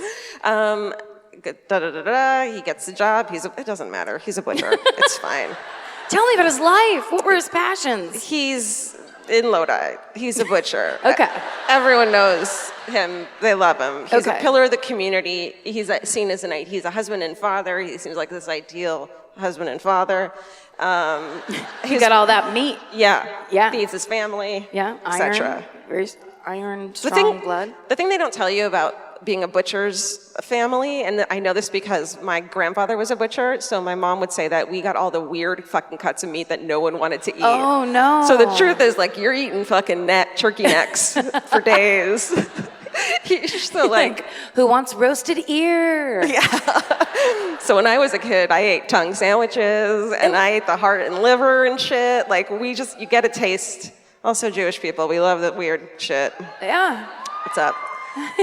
He gets the job. It doesn't matter. He's a butcher. It's fine. Tell me about his life. What were his passions? He's in Lodi. He's a butcher. Okay. Everyone knows him. They love him. He's a pillar of the community. He's seen as he's a husband and father. He seems like this ideal husband and father. He's got all that meat. Yeah. Feeds his family. Yeah. Etc. Very iron, strong blood. The thing they don't tell you about being a butcher's family, and I know this because my grandfather was a butcher, so my mom would say that we got all the weird fucking cuts of meat that no one wanted to eat. Oh, no. So the truth is, like, you're eating fucking turkey necks for days. So like, who wants roasted ear? Yeah. So when I was a kid, I ate tongue sandwiches and I ate the heart and liver and shit. Like, you get a taste. Also, Jewish people, we love that weird shit. Yeah. What's up?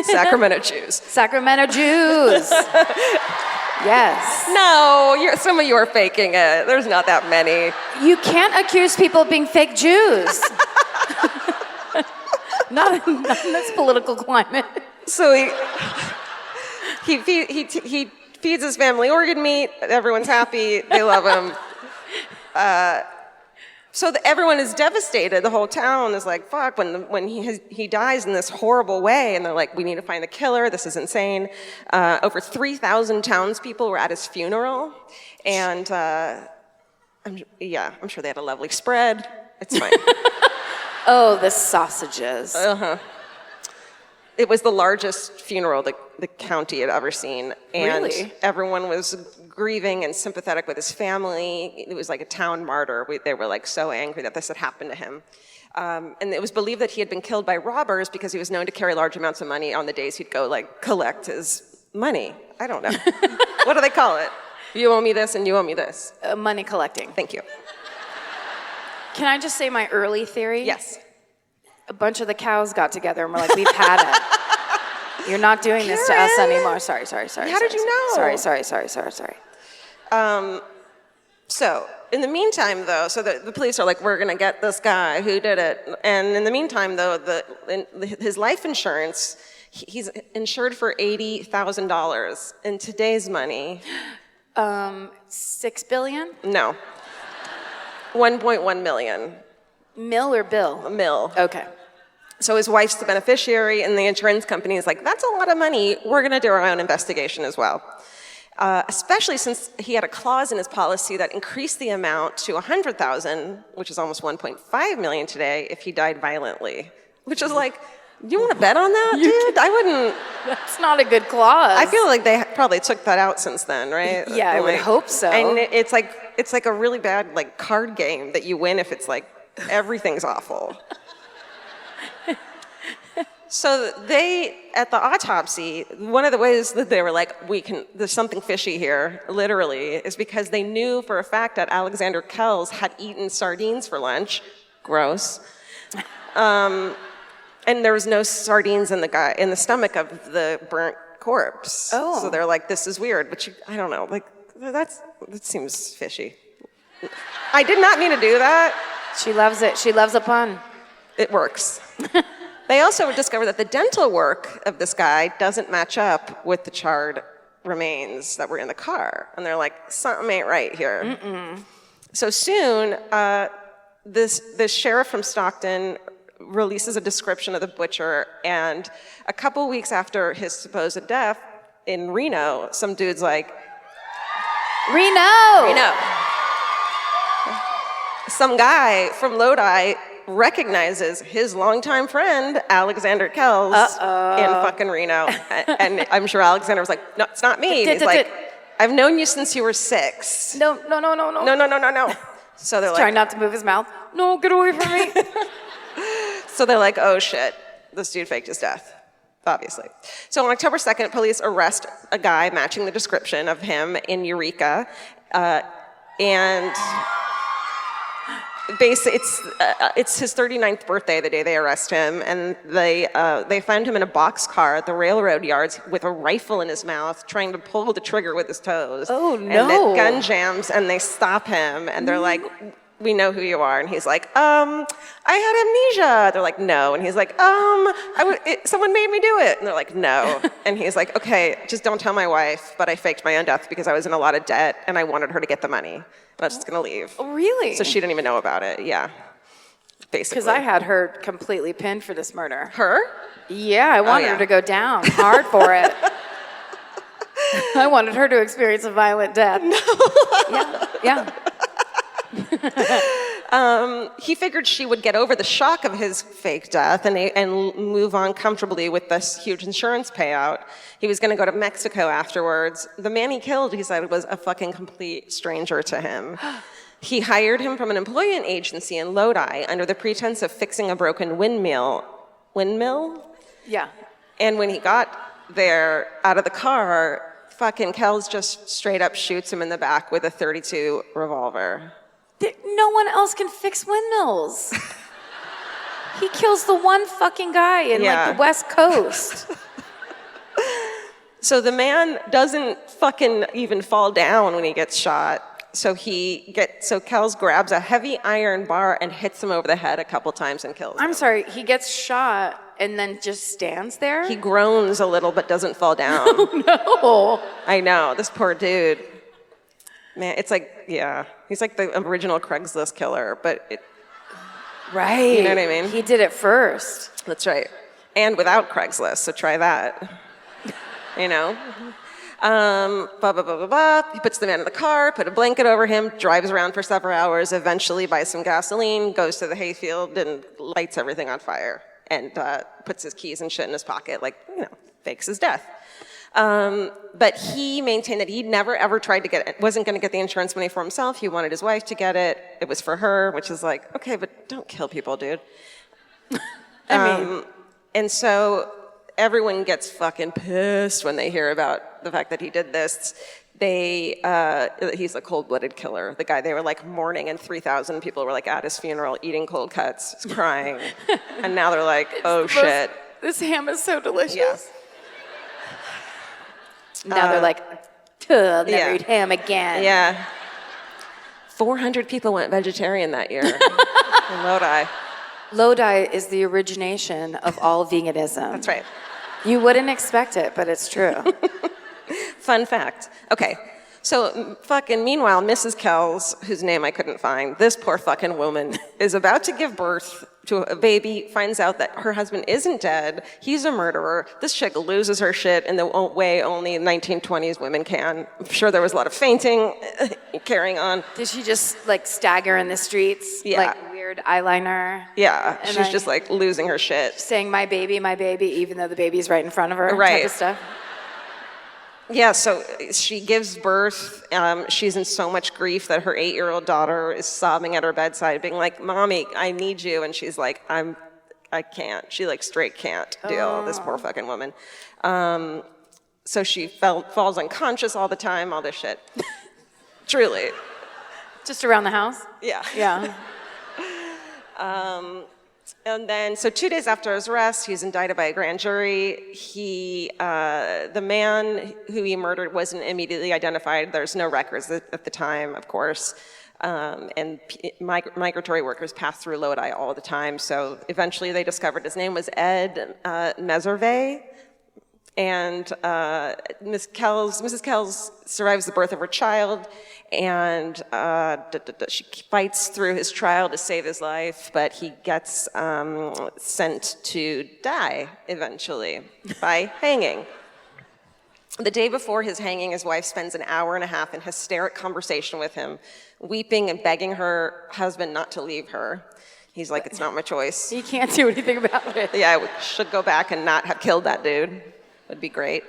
Sacramento Jews. Sacramento Jews. Yes. No, some of you are faking it. There's not that many. You can't accuse people of being fake Jews. Not in this political climate. So he feeds his family organ meat. Everyone's happy. They love him. So everyone is devastated. The whole town is like, fuck, when he dies in this horrible way. And they're like, we need to find the killer. This is insane. Over 3,000 townspeople were at his funeral. And I'm sure they had a lovely spread. It's fine. Oh, the sausages. Uh-huh. It was the largest funeral the county had ever seen. And really? Everyone was grieving and sympathetic with his family. It was like a town martyr. They were like so angry that this had happened to him. And it was believed that he had been killed by robbers because he was known to carry large amounts of money on the days he'd go like collect his money. I don't know. What do they call it? You owe me this and you owe me this. Money collecting. Thank you. Can I just say my early theory? Yes. A bunch of the cows got together and were like, we've had it. You're not doing this to us anymore. Sorry. How did you know? Sorry. So, in the meantime, though, so the police are like, we're going to get this guy who did it. And in the meantime, though, his life insurance, he's insured for $80,000. In today's money... $6 billion? No. 1.1 million. Mill or bill? Mill. Okay. So his wife's the beneficiary, and the insurance company is like, that's a lot of money. We're going to do our own investigation as well. Especially since he had a clause in his policy that increased the amount to $100,000, which is almost 1.5 million today, if he died violently. Which is like, do you want to bet on that, dude? I wouldn't. That's not a good clause. I feel like they probably took that out since then, right? Yeah, I would hope so. And it's like a really bad like card game that you win if it's like everything's awful. So at the autopsy, one of the ways that they were like, there's something fishy here, literally, is because they knew for a fact that Alexander Kells had eaten sardines for lunch. Gross. And there was no sardines in the stomach of the burnt corpse. Oh. So they're like, this is weird, but I don't know, like, that seems fishy. I did not mean to do that. She loves it. She loves a pun. It works. They also discovered that the dental work of this guy doesn't match up with the charred remains that were in the car. And they're like, something ain't right here. Mm-mm. So soon, this sheriff from Stockton releases a description of the butcher, and a couple weeks after his supposed death in Reno, some dude's like, Reno! Some guy from Lodi recognizes his longtime friend, Alexander Kells, in fucking Reno. And I'm sure Alexander was like, no, it's not me. He's like, I've known you since you were 6. No. No. So they're like, trying not to move his mouth. No, get away from me. So they're like, oh shit, this dude faked his death, obviously. So on October 2nd, police arrest a guy matching the description of him in Eureka. And it's his 39th birthday the day they arrest him, and they find him in a boxcar at the railroad yards with a rifle in his mouth, trying to pull the trigger with his toes. Oh, no. And the gun jams, and they stop him, and they're like, we know who you are. And he's like, I had amnesia. They're like, no. And he's like, someone made me do it. And they're like, no. And he's like, okay, just don't tell my wife, but I faked my own death because I was in a lot of debt, and I wanted her to get the money. And I was just going to leave. Oh, really? So she didn't even know about it, yeah. Basically. Because I had her completely pinned for this murder. Her? Yeah, I wanted her to go down hard for it. I wanted her to experience a violent death. No. Yeah. He figured she would get over the shock of his fake death and move on comfortably with this huge insurance payout. He was going to go to Mexico afterwards. The man he killed, he said, was a fucking complete stranger to him. He hired him from an employment agency in Lodi under the pretense of fixing a broken windmill? Yeah. And when he got there out of the car, fucking Kells just straight up shoots him in the back with a .32 revolver. No one else can fix windmills. He kills the one fucking guy in like the West Coast. So the man doesn't fucking even fall down when he gets shot. So Kells grabs a heavy iron bar and hits him over the head a couple times and kills him. I'm sorry, he gets shot and then just stands there? He groans a little but doesn't fall down. Oh no. I know, this poor dude. Man, it's like, he's like the original Craigslist killer, but right. You know what I mean? He did it first. That's right. And without Craigslist, so try that. You know? He puts the man in the car, put a blanket over him, drives around for several hours, eventually buys some gasoline, goes to the hayfield and lights everything on fire and puts his keys and shit in his pocket, fakes his death. But he maintained that he never ever wasn't going to get the insurance money for himself. He wanted his wife to get it. It was for her, which is like, okay, but don't kill people, dude. And so everyone gets fucking pissed when they hear about the fact that he did this. He's a cold-blooded killer. The guy, they were like mourning, and 3,000 people were like at his funeral eating cold cuts, crying. And now they're like, oh shit. This ham is so delicious. Yeah. Now they're like, I'll never eat ham again. Yeah. 400 people went vegetarian that year in Lodi. Lodi is the origination of all veganism. That's right. You wouldn't expect it, but it's true. Fun fact. Okay. So meanwhile, Mrs. Kells, whose name I couldn't find, this poor fucking woman is about to give birth to a baby, finds out that her husband isn't dead, he's a murderer. This chick loses her shit in the way only 1920s women can. I'm sure there was a lot of fainting, carrying on. Did she just stagger in the streets? Yeah. Like weird eyeliner? Yeah, she's just losing her shit. Saying my baby, even though the baby's right in front of her, right. Type of stuff. Yeah, so she gives birth. She's in so much grief that her 8-year-old daughter is sobbing at her bedside, being like, "Mommy, I need you." And she's like, I can't. She straight can't deal. This poor fucking woman. So she falls unconscious all the time, all this shit. Truly. Just around the house? Yeah. Yeah. And then, so 2 days after his arrest, he was indicted by a grand jury. The man who he murdered wasn't immediately identified. There's no records at the time, of course. And migratory workers pass through Lodi all the time. So eventually they discovered his name was Ed Meserve. And Mrs. Kells survives the birth of her child, and she fights through his trial to save his life, but he gets sent to die eventually by hanging. The day before his hanging, his wife spends an hour and a half in hysteric conversation with him, weeping and begging her husband not to leave her. He's like, it's not my choice. He can't do anything about it. Yeah, I should go back and not have killed that dude. Would be great.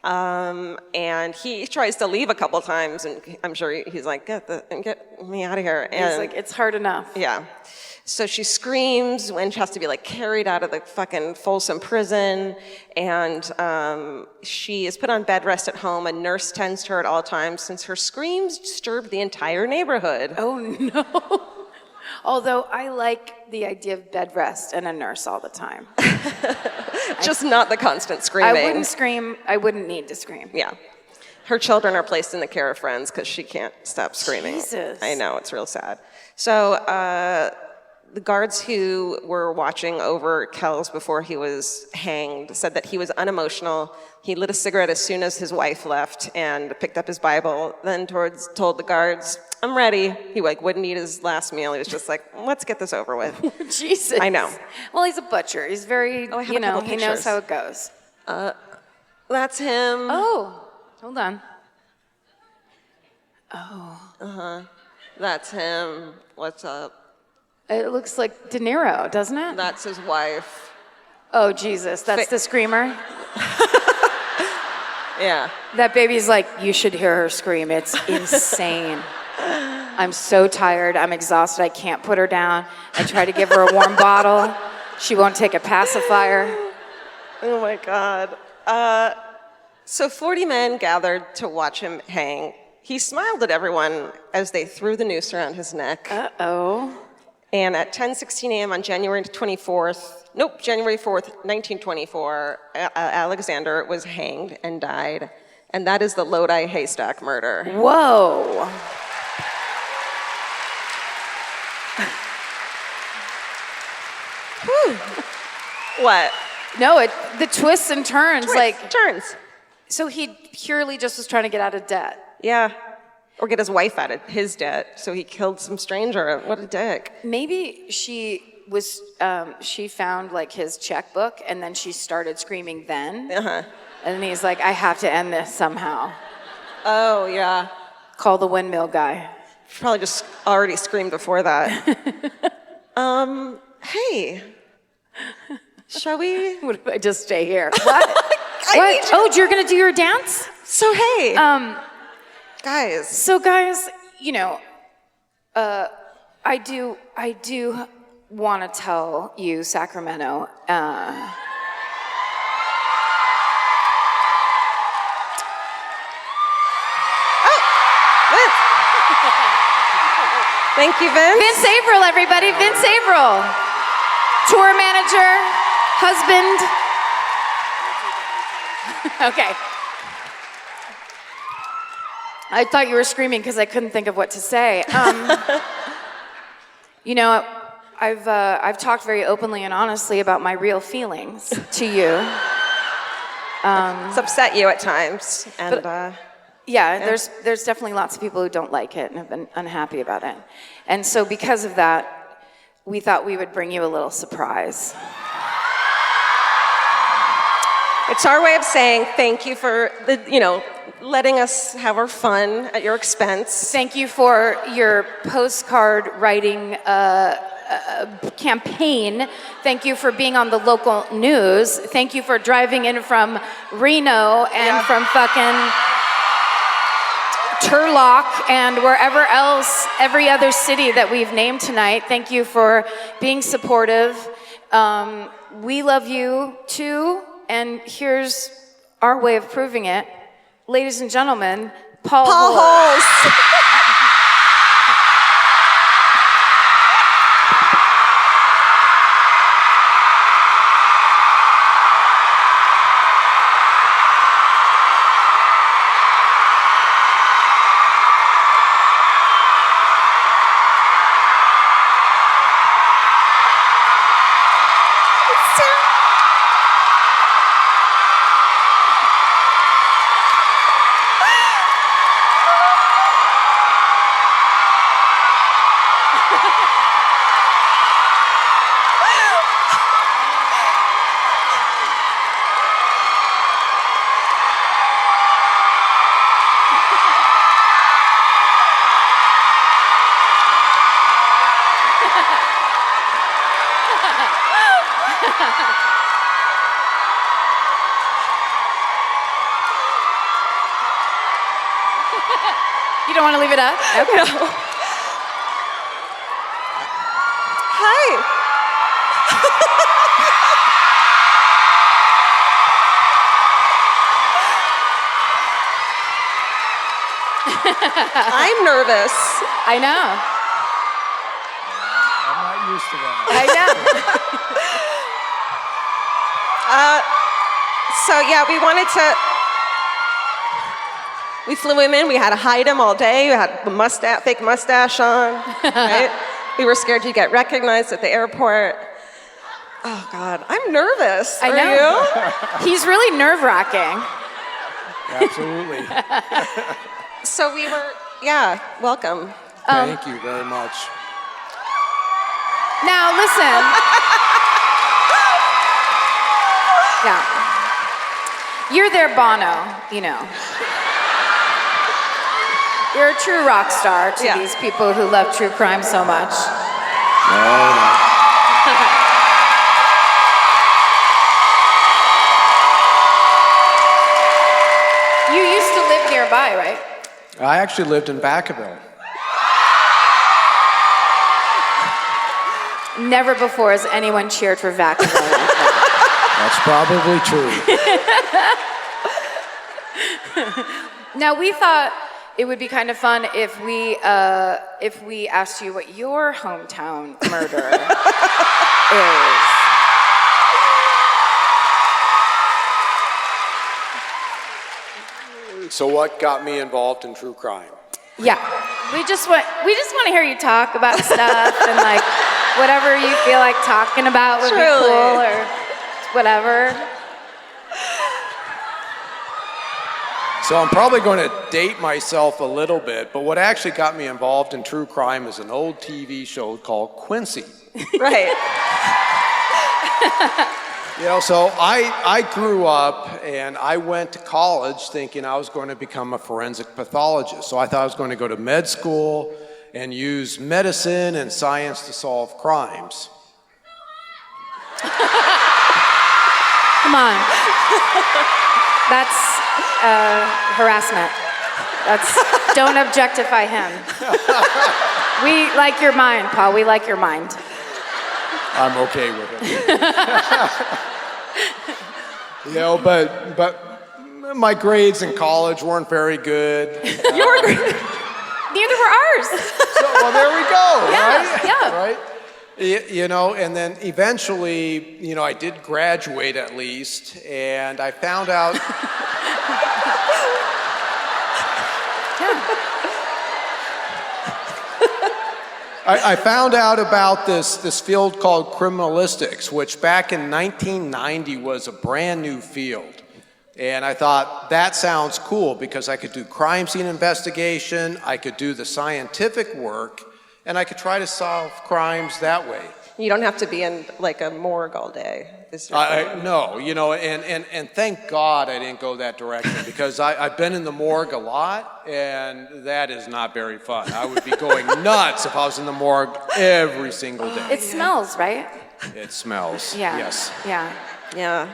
And he tries to leave a couple times, and I'm sure he's like, get me out of here. And he's like, it's hard enough. Yeah. So she screams when she has to be like carried out of the fucking Folsom prison, and she is put on bed rest at home. A nurse tends to her at all times since her screams disturbed the entire neighborhood. Oh no. Although I like the idea of bed rest and a nurse all the time. Just not the constant screaming. I wouldn't scream. I wouldn't need to scream. Yeah. Her children are placed in the care of friends because she can't stop screaming. Jesus. I know, it's real sad. So the guards who were watching over Kells before he was hanged said that he was unemotional. He lit a cigarette as soon as his wife left and picked up his Bible, then told the guards, I'm ready. He wouldn't eat his last meal. He was just like, let's get this over with. Jesus. I know. Well, he's a butcher. He's very, he knows how it goes. That's him. Oh, hold on. Oh. That's him. What's up? It looks like De Niro, doesn't it? That's his wife. Oh, Jesus. That's the screamer? Yeah. That baby's like, you should hear her scream. It's insane. I'm so tired. I'm exhausted. I can't put her down. I try to give her a warm bottle. She won't take a pacifier. Oh my God. So 40 men gathered to watch him hang. He smiled at everyone as they threw the noose around his neck. Uh-oh. And at 10:16 a.m. on January 4th, 1924, Alexander was hanged and died. And that is the Lodi haystack murder. Whoa. What? No, the twists and turns. Turns. So he purely just was trying to get out of debt. Yeah. Or get his wife out of his debt. So he killed some stranger. What a dick. Maybe she found like his checkbook and then she started screaming then. Uh-huh. And then he's like, I have to end this somehow. Oh, yeah. Call the windmill guy. Probably just already screamed before that. Hey. Shall we? What if I just stay here? What? What? Oh, you're going to do your dance? So, hey. Guys. So, guys, I do want to tell you, Sacramento, Thank you, Vince. Vince Averill, everybody. Vince Averill. Tour manager, husband. Okay. I thought you were screaming because I couldn't think of what to say. I've talked very openly and honestly about my real feelings to you. It's upset you at times, and yeah, there's definitely lots of people who don't like it and have been unhappy about it. And so because of that, we thought we would bring you a little surprise. It's our way of saying thank you for letting us have our fun at your expense. Thank you for your postcard writing campaign. Thank you for being on the local news. Thank you for driving in from Reno and from fucking Turlock and wherever else, every other city that we've named tonight. Thank you for being supportive. We love you too, and here's our way of proving it. Ladies and gentlemen, Paul Holes. Sarah. You don't want to leave it up? Okay. No. Hi. I'm nervous. I know. I'm not used to that. I know. So yeah, we flew him in. We had to hide him all day. We had a fake mustache on. Right? We were scared he'd get recognized at the airport. Oh God, I'm nervous. I know. He's really nerve-wracking. Absolutely. So we were, welcome. Thank you very much. Now, listen. Yeah. You're their Bono, you know. You're a true rock star to these people who love true crime so much. You used to live nearby, right? I actually lived in Vacaville. Never before has anyone cheered for Vacaville. That's probably true. Now, we thought it would be kind of fun if we asked you what your hometown murder is. So what got me involved in true crime? Yeah, we just want to hear you talk about stuff and like whatever you feel like talking about would be cool or whatever. So I'm probably going to date myself a little bit, but what actually got me involved in true crime is an old TV show called Quincy. Right. You know, so I grew up and I went to college thinking I was going to become a forensic pathologist. So I thought I was going to go to med school and use medicine and science to solve crimes. Come on, that's harassment. Don't objectify him. We like your mind, Paul. We like your mind. I'm okay with it. You know, but my grades in college weren't very good. Your grades? Neither were ours. Well, there we go, Yeah, right? yeah. Right? You know, and then eventually, you know, I did graduate at least, and I found out... I found out about this field called criminalistics, which back in 1990 was a brand new field. And I thought, that sounds cool because I could do crime scene investigation, I could do the scientific work, and I could try to solve crimes that way. You don't have to be in like a morgue all day. No, you know, and thank God I didn't go that direction because I've been in the morgue a lot and that is not very fun. I would be going nuts if I was in the morgue every single day. It smells, right? It smells. Yeah. Yes. Yeah. Yeah.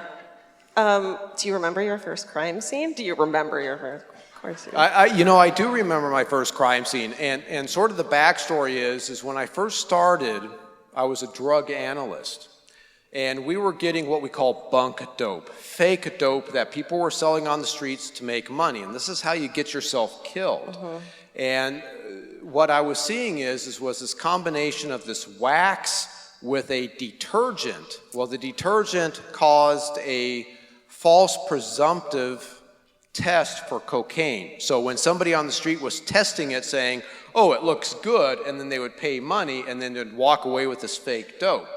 Do you remember your first crime scene? Do you remember your first crime scene? I do remember my first crime scene, and sort of the backstory is when I first started, I was a drug analyst. And we were getting what we call bunk dope, fake dope that people were selling on the streets to make money. And this is how you get yourself killed. Mm-hmm. And what I was seeing was this combination of this wax with a detergent. Well, the detergent caused a false presumptive test for cocaine. So when somebody on the street was testing it saying, oh, it looks good, and then they would pay money and then they'd walk away with this fake dope.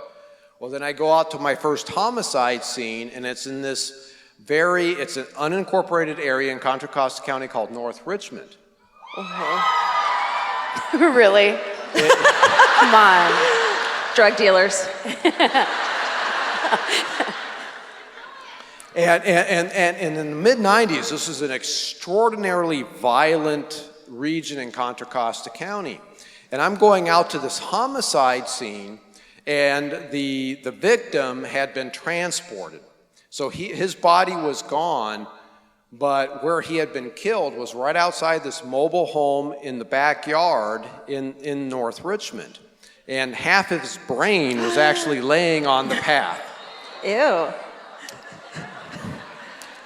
Well, then I go out to my first homicide scene, and it's in this it's an unincorporated area in Contra Costa County called North Richmond. Really? Come on. Drug dealers. And in the mid-90s, this was an extraordinarily violent region in Contra Costa County. And I'm going out to this homicide scene, and the victim had been transported. So his body was gone, but where he had been killed was right outside this mobile home in the backyard in North Richmond. And half of his brain was actually laying on the path. Ew.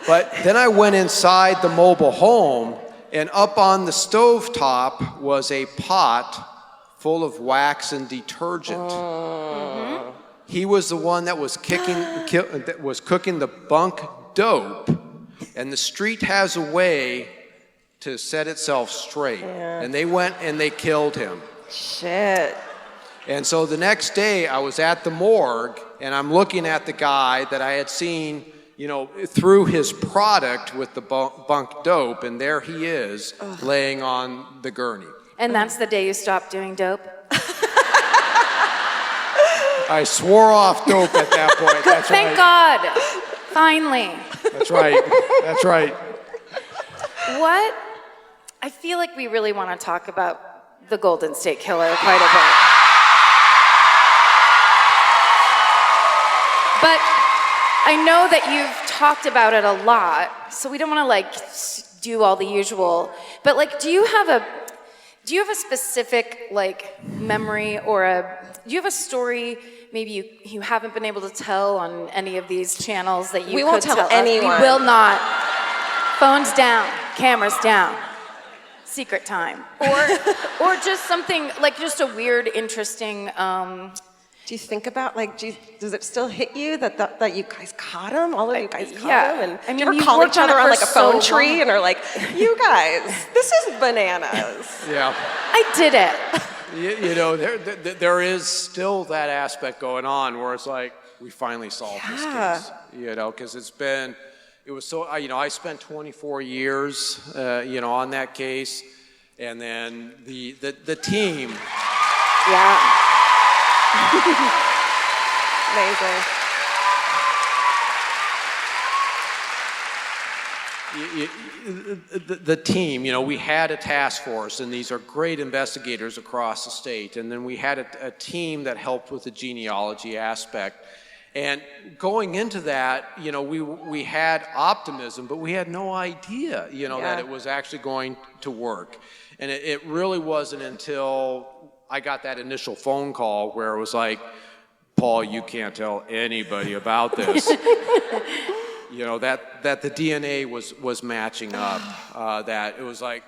But then I went inside the mobile home, and up on the stovetop was a pot full of wax and detergent. He was the one that was cooking the bunk dope, and the street has a way to set itself straight. Yeah. And they went and they killed him. Shit. And so the next day I was at the morgue, and I'm looking at the guy that I had seen, through his product with the bunk dope, and there he is laying on the gurney. And that's the day you stopped doing dope? I swore off dope at that point. That's Thank right. God. Finally. That's right. That's right. What? I feel like we really want to talk about the Golden State Killer quite a bit. But I know that you've talked about it a lot, so we don't want to do all the usual. But do you have a specific memory or do you have a story maybe you haven't been able to tell on any of these channels that you we could won't tell anyone. We will not. Phones down, cameras down. Secret time. Or just something just a weird, interesting. Do you think about does it still hit you that you guys caught him? All of you guys caught him, and you ever you call each other on a phone so tree long. and are like, "You guys, this is bananas." Yeah. I did it. There is still that aspect going on where it's like we finally solved this case. Because it was so. I spent 24 years, on that case, and then the team. Yeah. Amazing. The team, we had a task force, and these are great investigators across the state, and then we had a team that helped with the genealogy aspect. And going into that, we had optimism, but we had no idea, that it was actually going to work. And it really wasn't until I got that initial phone call where it was like, Paul, you can't tell anybody about this. That the DNA was matching up. That it was like,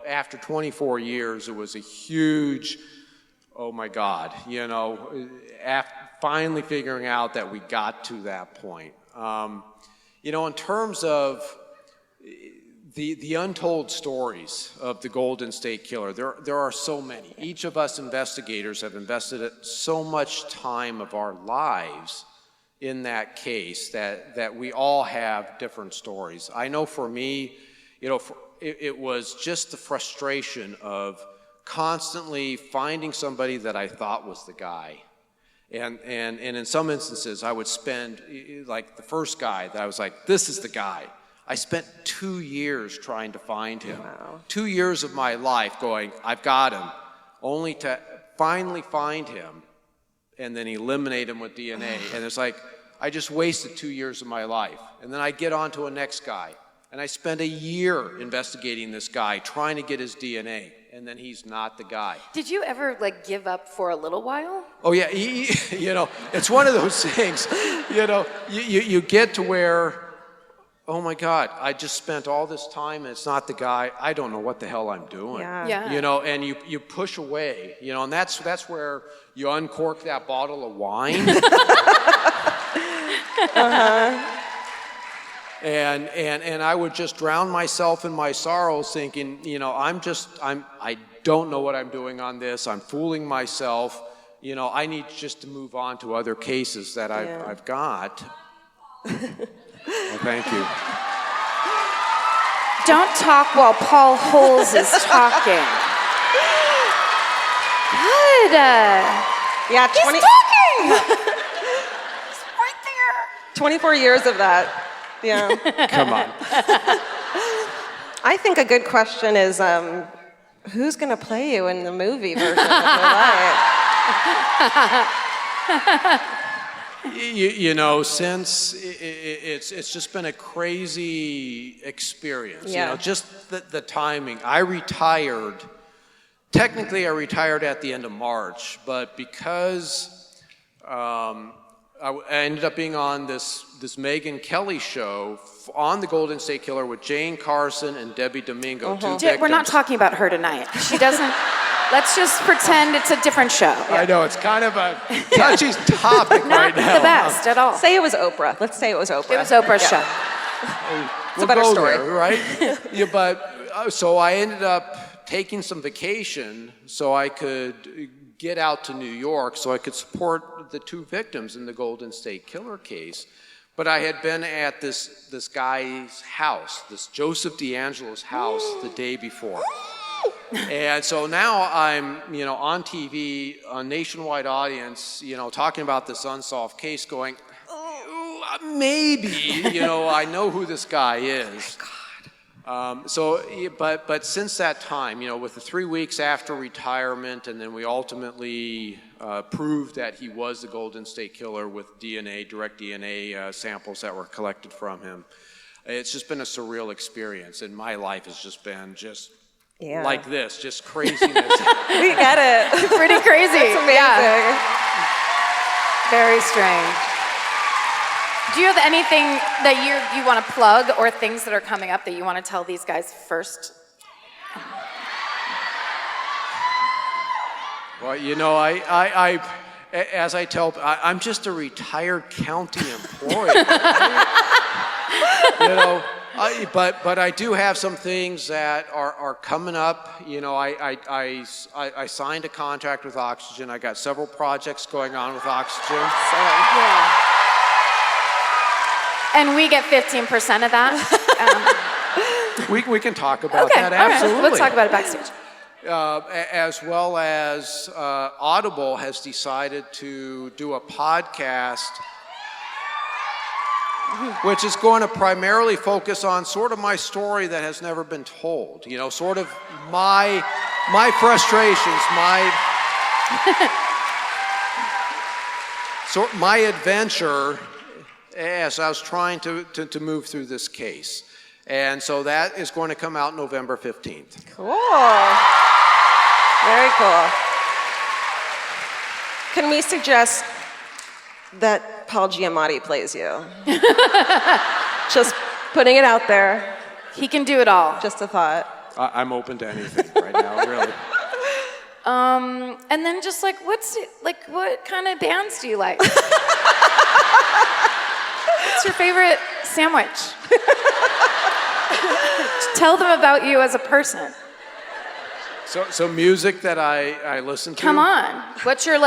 after 24 years, it was a huge, oh my God, finally figuring out that we got to that point. In terms of the untold stories of the Golden State Killer, there are so many. Each of us investigators have invested so much time of our lives in that case that we all have different stories. I know for me, it was just the frustration of constantly finding somebody that I thought was the guy. And in some instances, I would spend, the first guy that I was like, this is the guy. I spent 2 years trying to find him. Wow. 2 years of my life going, I've got him, only to finally find him and then eliminate him with DNA. And it's like, I just wasted 2 years of my life. And then I get on to a next guy. And I spend a year investigating this guy, trying to get his DNA. And then he's not the guy. Did you ever give up for a little while? Oh yeah, it's one of those things. You get to where, oh my God, I just spent all this time and it's not the guy. I don't know what the hell I'm doing. Yeah. And you push away. And that's where you uncork that bottle of wine. And I would just drown myself in my sorrows thinking, I don't know what I'm doing on this. I'm fooling myself. I need just to move on to other cases that I've got. Well, thank you. Don't talk while Paul Holes is talking. Good. Yeah, He's talking! He's right there. 24 years of that. Yeah. Come on. I think a good question is, who's going to play you in the movie version of your life? Since it's just been a crazy experience. Yeah. Just the timing. Technically I retired at the end of March, but because I ended up being on this Megyn Kelly show on the Golden State Killer with Jane Carson and Debbie Domingo, two victims. We're not talking about her tonight. She doesn't. Let's just pretend it's a different show. I know, it's kind of a touchy topic right now. Not the best at all. Say it was Oprah. Let's say it was Oprah. It was Oprah's show. It's a better story. There, right? So I ended up taking some vacation so I could get out to New York so I could support the two victims in the Golden State Killer case. But I had been at this guy's house, this Joseph D'Angelo's house the day before. And so now I'm, on TV, a nationwide audience, talking about this unsolved case going, maybe, I know who this guy is. But since that time, with the 3 weeks after retirement, and then we ultimately proved that he was the Golden State Killer with direct DNA samples that were collected from him. It's just been a surreal experience, and my life has just been like this, just craziness. We get it. Pretty crazy. It's amazing. Yeah. Very strange. Do you have anything that you want to plug or things that are coming up that you want to tell these guys first? Well, as I tell, I'm just a retired county employee. But I do have some things that are coming up. I signed a contract with Oxygen. I got several projects going on with Oxygen. So, Yeah. And we get 15% of that. We can talk about Okay, that, all right. absolutely. Let's talk about it backstage. As well as Audible has decided to do a podcast which is going to primarily focus on sort of my story that has never been told. Sort of my frustrations, my adventure as I was trying to move through this case. And so that is going to come out November 15th. Cool. Very cool. Can we suggest that Paul Giamatti plays you? Just putting it out there. He can do it all. Just a thought. I'm open to anything right now, really. And then just what kind of bands do you like? What's your favorite sandwich? Tell them about you as a person. So music that I listen to? Come on. What's your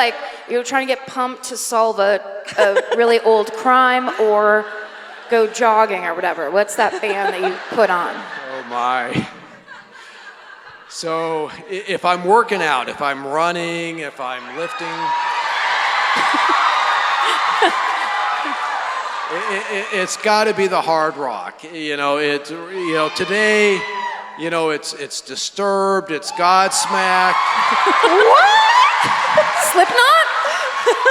you're trying to get pumped to solve a really old crime or go jogging or whatever. What's that band that you put on? Oh my. So if I'm working out, if I'm running, if I'm lifting, it's got to be the hard rock. Today, it's Disturbed, it's Godsmack. What? Slipknot?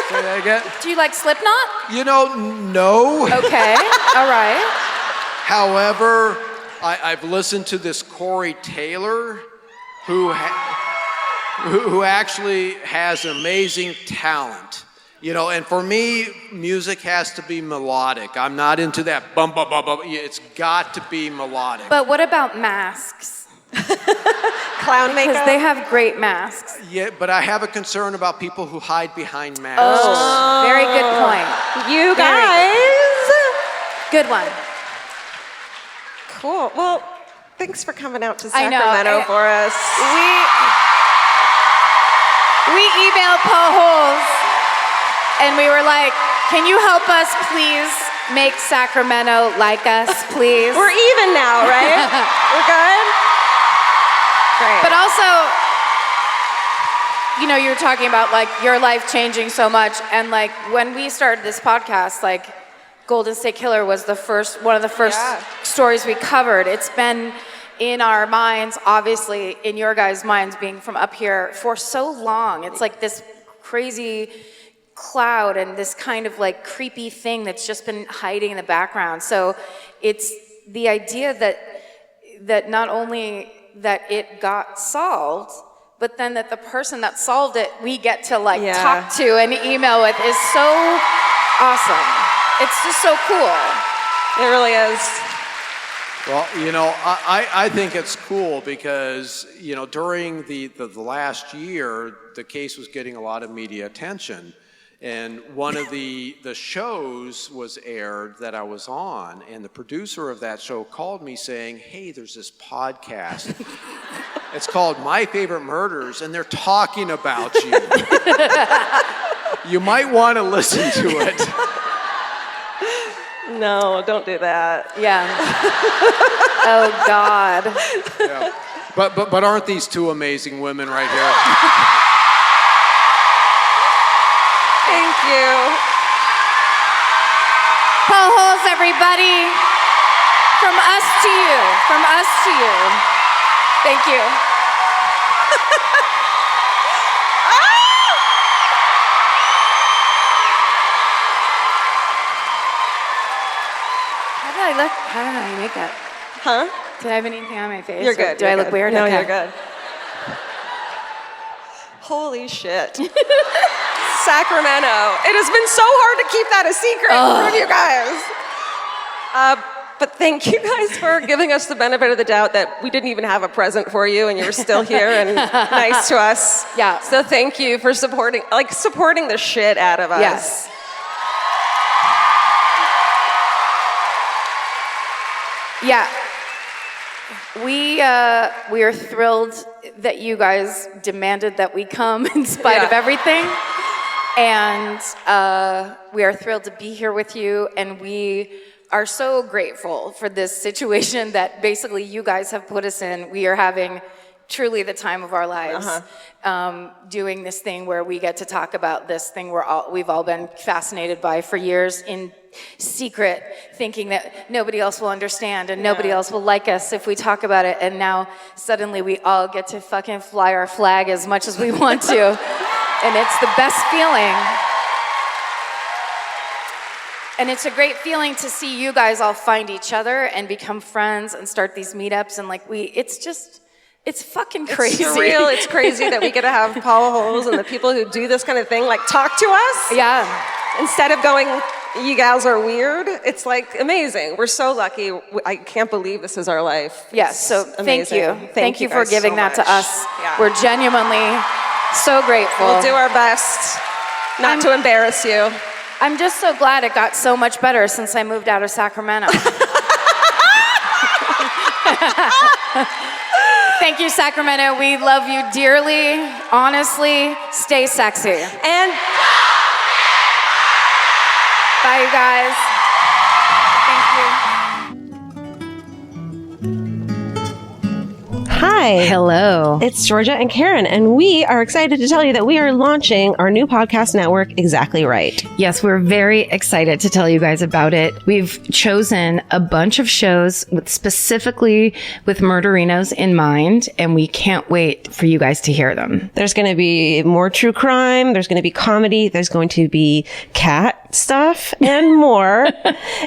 Say that again? Do you like Slipknot? No. Okay, all right. However, I've listened to this Corey Taylor, who actually has amazing talent. And for me, music has to be melodic. I'm not into that bum bum bum bum. It's got to be melodic. But what about masks? Clown makeup? Because they have great masks. Yeah, but I have a concern about people who hide behind masks. Oh, very good point. You guys. Good one. Cool. Well, thanks for coming out to I know. Sacramento for us. We emailed Paul Holes and we were like, can you help us please make Sacramento like us, please? We're even now, right? We're good? Great. But also, you know, you were talking about like your life changing so much. And like when we started this podcast, like Golden State Killer was one of the first stories we covered. It's been in our minds, obviously in your guys' minds being from up here for so long. It's like this crazy cloud and this kind of like creepy thing that's just been hiding in the background. So it's the idea that not only that it got solved, but then that the person that solved it we get to like talk to and email with is so awesome. It's just so cool. It really is. Well, you know, I think it's cool because, you know, during the last year, the case was getting a lot of media attention. And one of the shows was aired that I was on, and the producer of that show called me saying, hey, there's this podcast. It's called My Favorite Murders, and they're talking about you. You might want to listen to it. No, don't do that. Yeah. Oh, God. Yeah. But aren't these two amazing women right here? Thank you. Paul Holes, everybody. From us to you. From us to you. Thank you. How did I make that? Huh? Did I have anything on my face? You're good. Do I look weird? No, Okay. you're good. Holy shit. Sacramento. It has been so hard to keep that a secret from you guys. But thank you guys for giving us the benefit of the doubt that we didn't even have a present for you and you were still here and nice to us. Yeah. So thank you for supporting the shit out of us. Yes. Yeah. We are thrilled that you guys demanded that we come in spite of everything. And we are thrilled to be here with you. And we are so grateful for this situation that basically you guys have put us in. We are having truly the time of our lives doing this thing where we get to talk about this thing we've all been fascinated by for years in secret, thinking that nobody else will understand and nobody else will like us if we talk about it. And now suddenly we all get to fucking fly our flag as much as we want to. And it's the best feeling. And it's a great feeling to see you guys all find each other and become friends and start these meetups. And like it's fucking crazy. It's surreal. It's crazy that we get to have Paul Holes and the people who do this kind of thing like talk to us. Yeah. Instead of going, you gals are weird. It's like amazing. We're so lucky. I can't believe this is our life. Yes. So thank you. Thank you for guys giving so that much. to us. Yeah. We're genuinely so grateful. We'll do our best not to embarrass you. I'm just so glad it got so much better since I moved out of Sacramento. Thank you, Sacramento. We love you dearly. Honestly, stay sexy. And bye, you guys. Thank you. hi. Hello. It's Georgia and Karen, and we are excited to tell you that we are launching our new podcast network, Exactly Right. Yes, we're very excited to tell you guys about it. We've chosen a bunch of shows specifically with murderinos in mind, and we can't wait for you guys to hear them. There's going to be more true crime. There's going to be comedy. There's going to be cat stuff and more,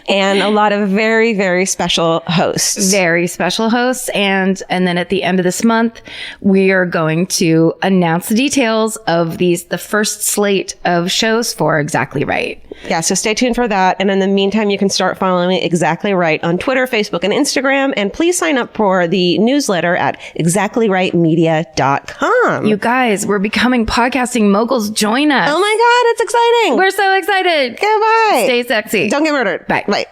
and a lot of very, very special hosts. Very special hosts. And then at the end of this month, we are going to announce the details of the first slate of shows for Exactly Right. Yeah, so stay tuned for that. And in the meantime, you can start following Exactly Right on Twitter, Facebook, and Instagram. And please sign up for the newsletter at exactlyrightmedia.com. You guys, we're becoming podcasting moguls. Join us. Oh my God, it's exciting. We're so excited. Goodbye. Stay sexy. Don't get murdered. Bye. Bye.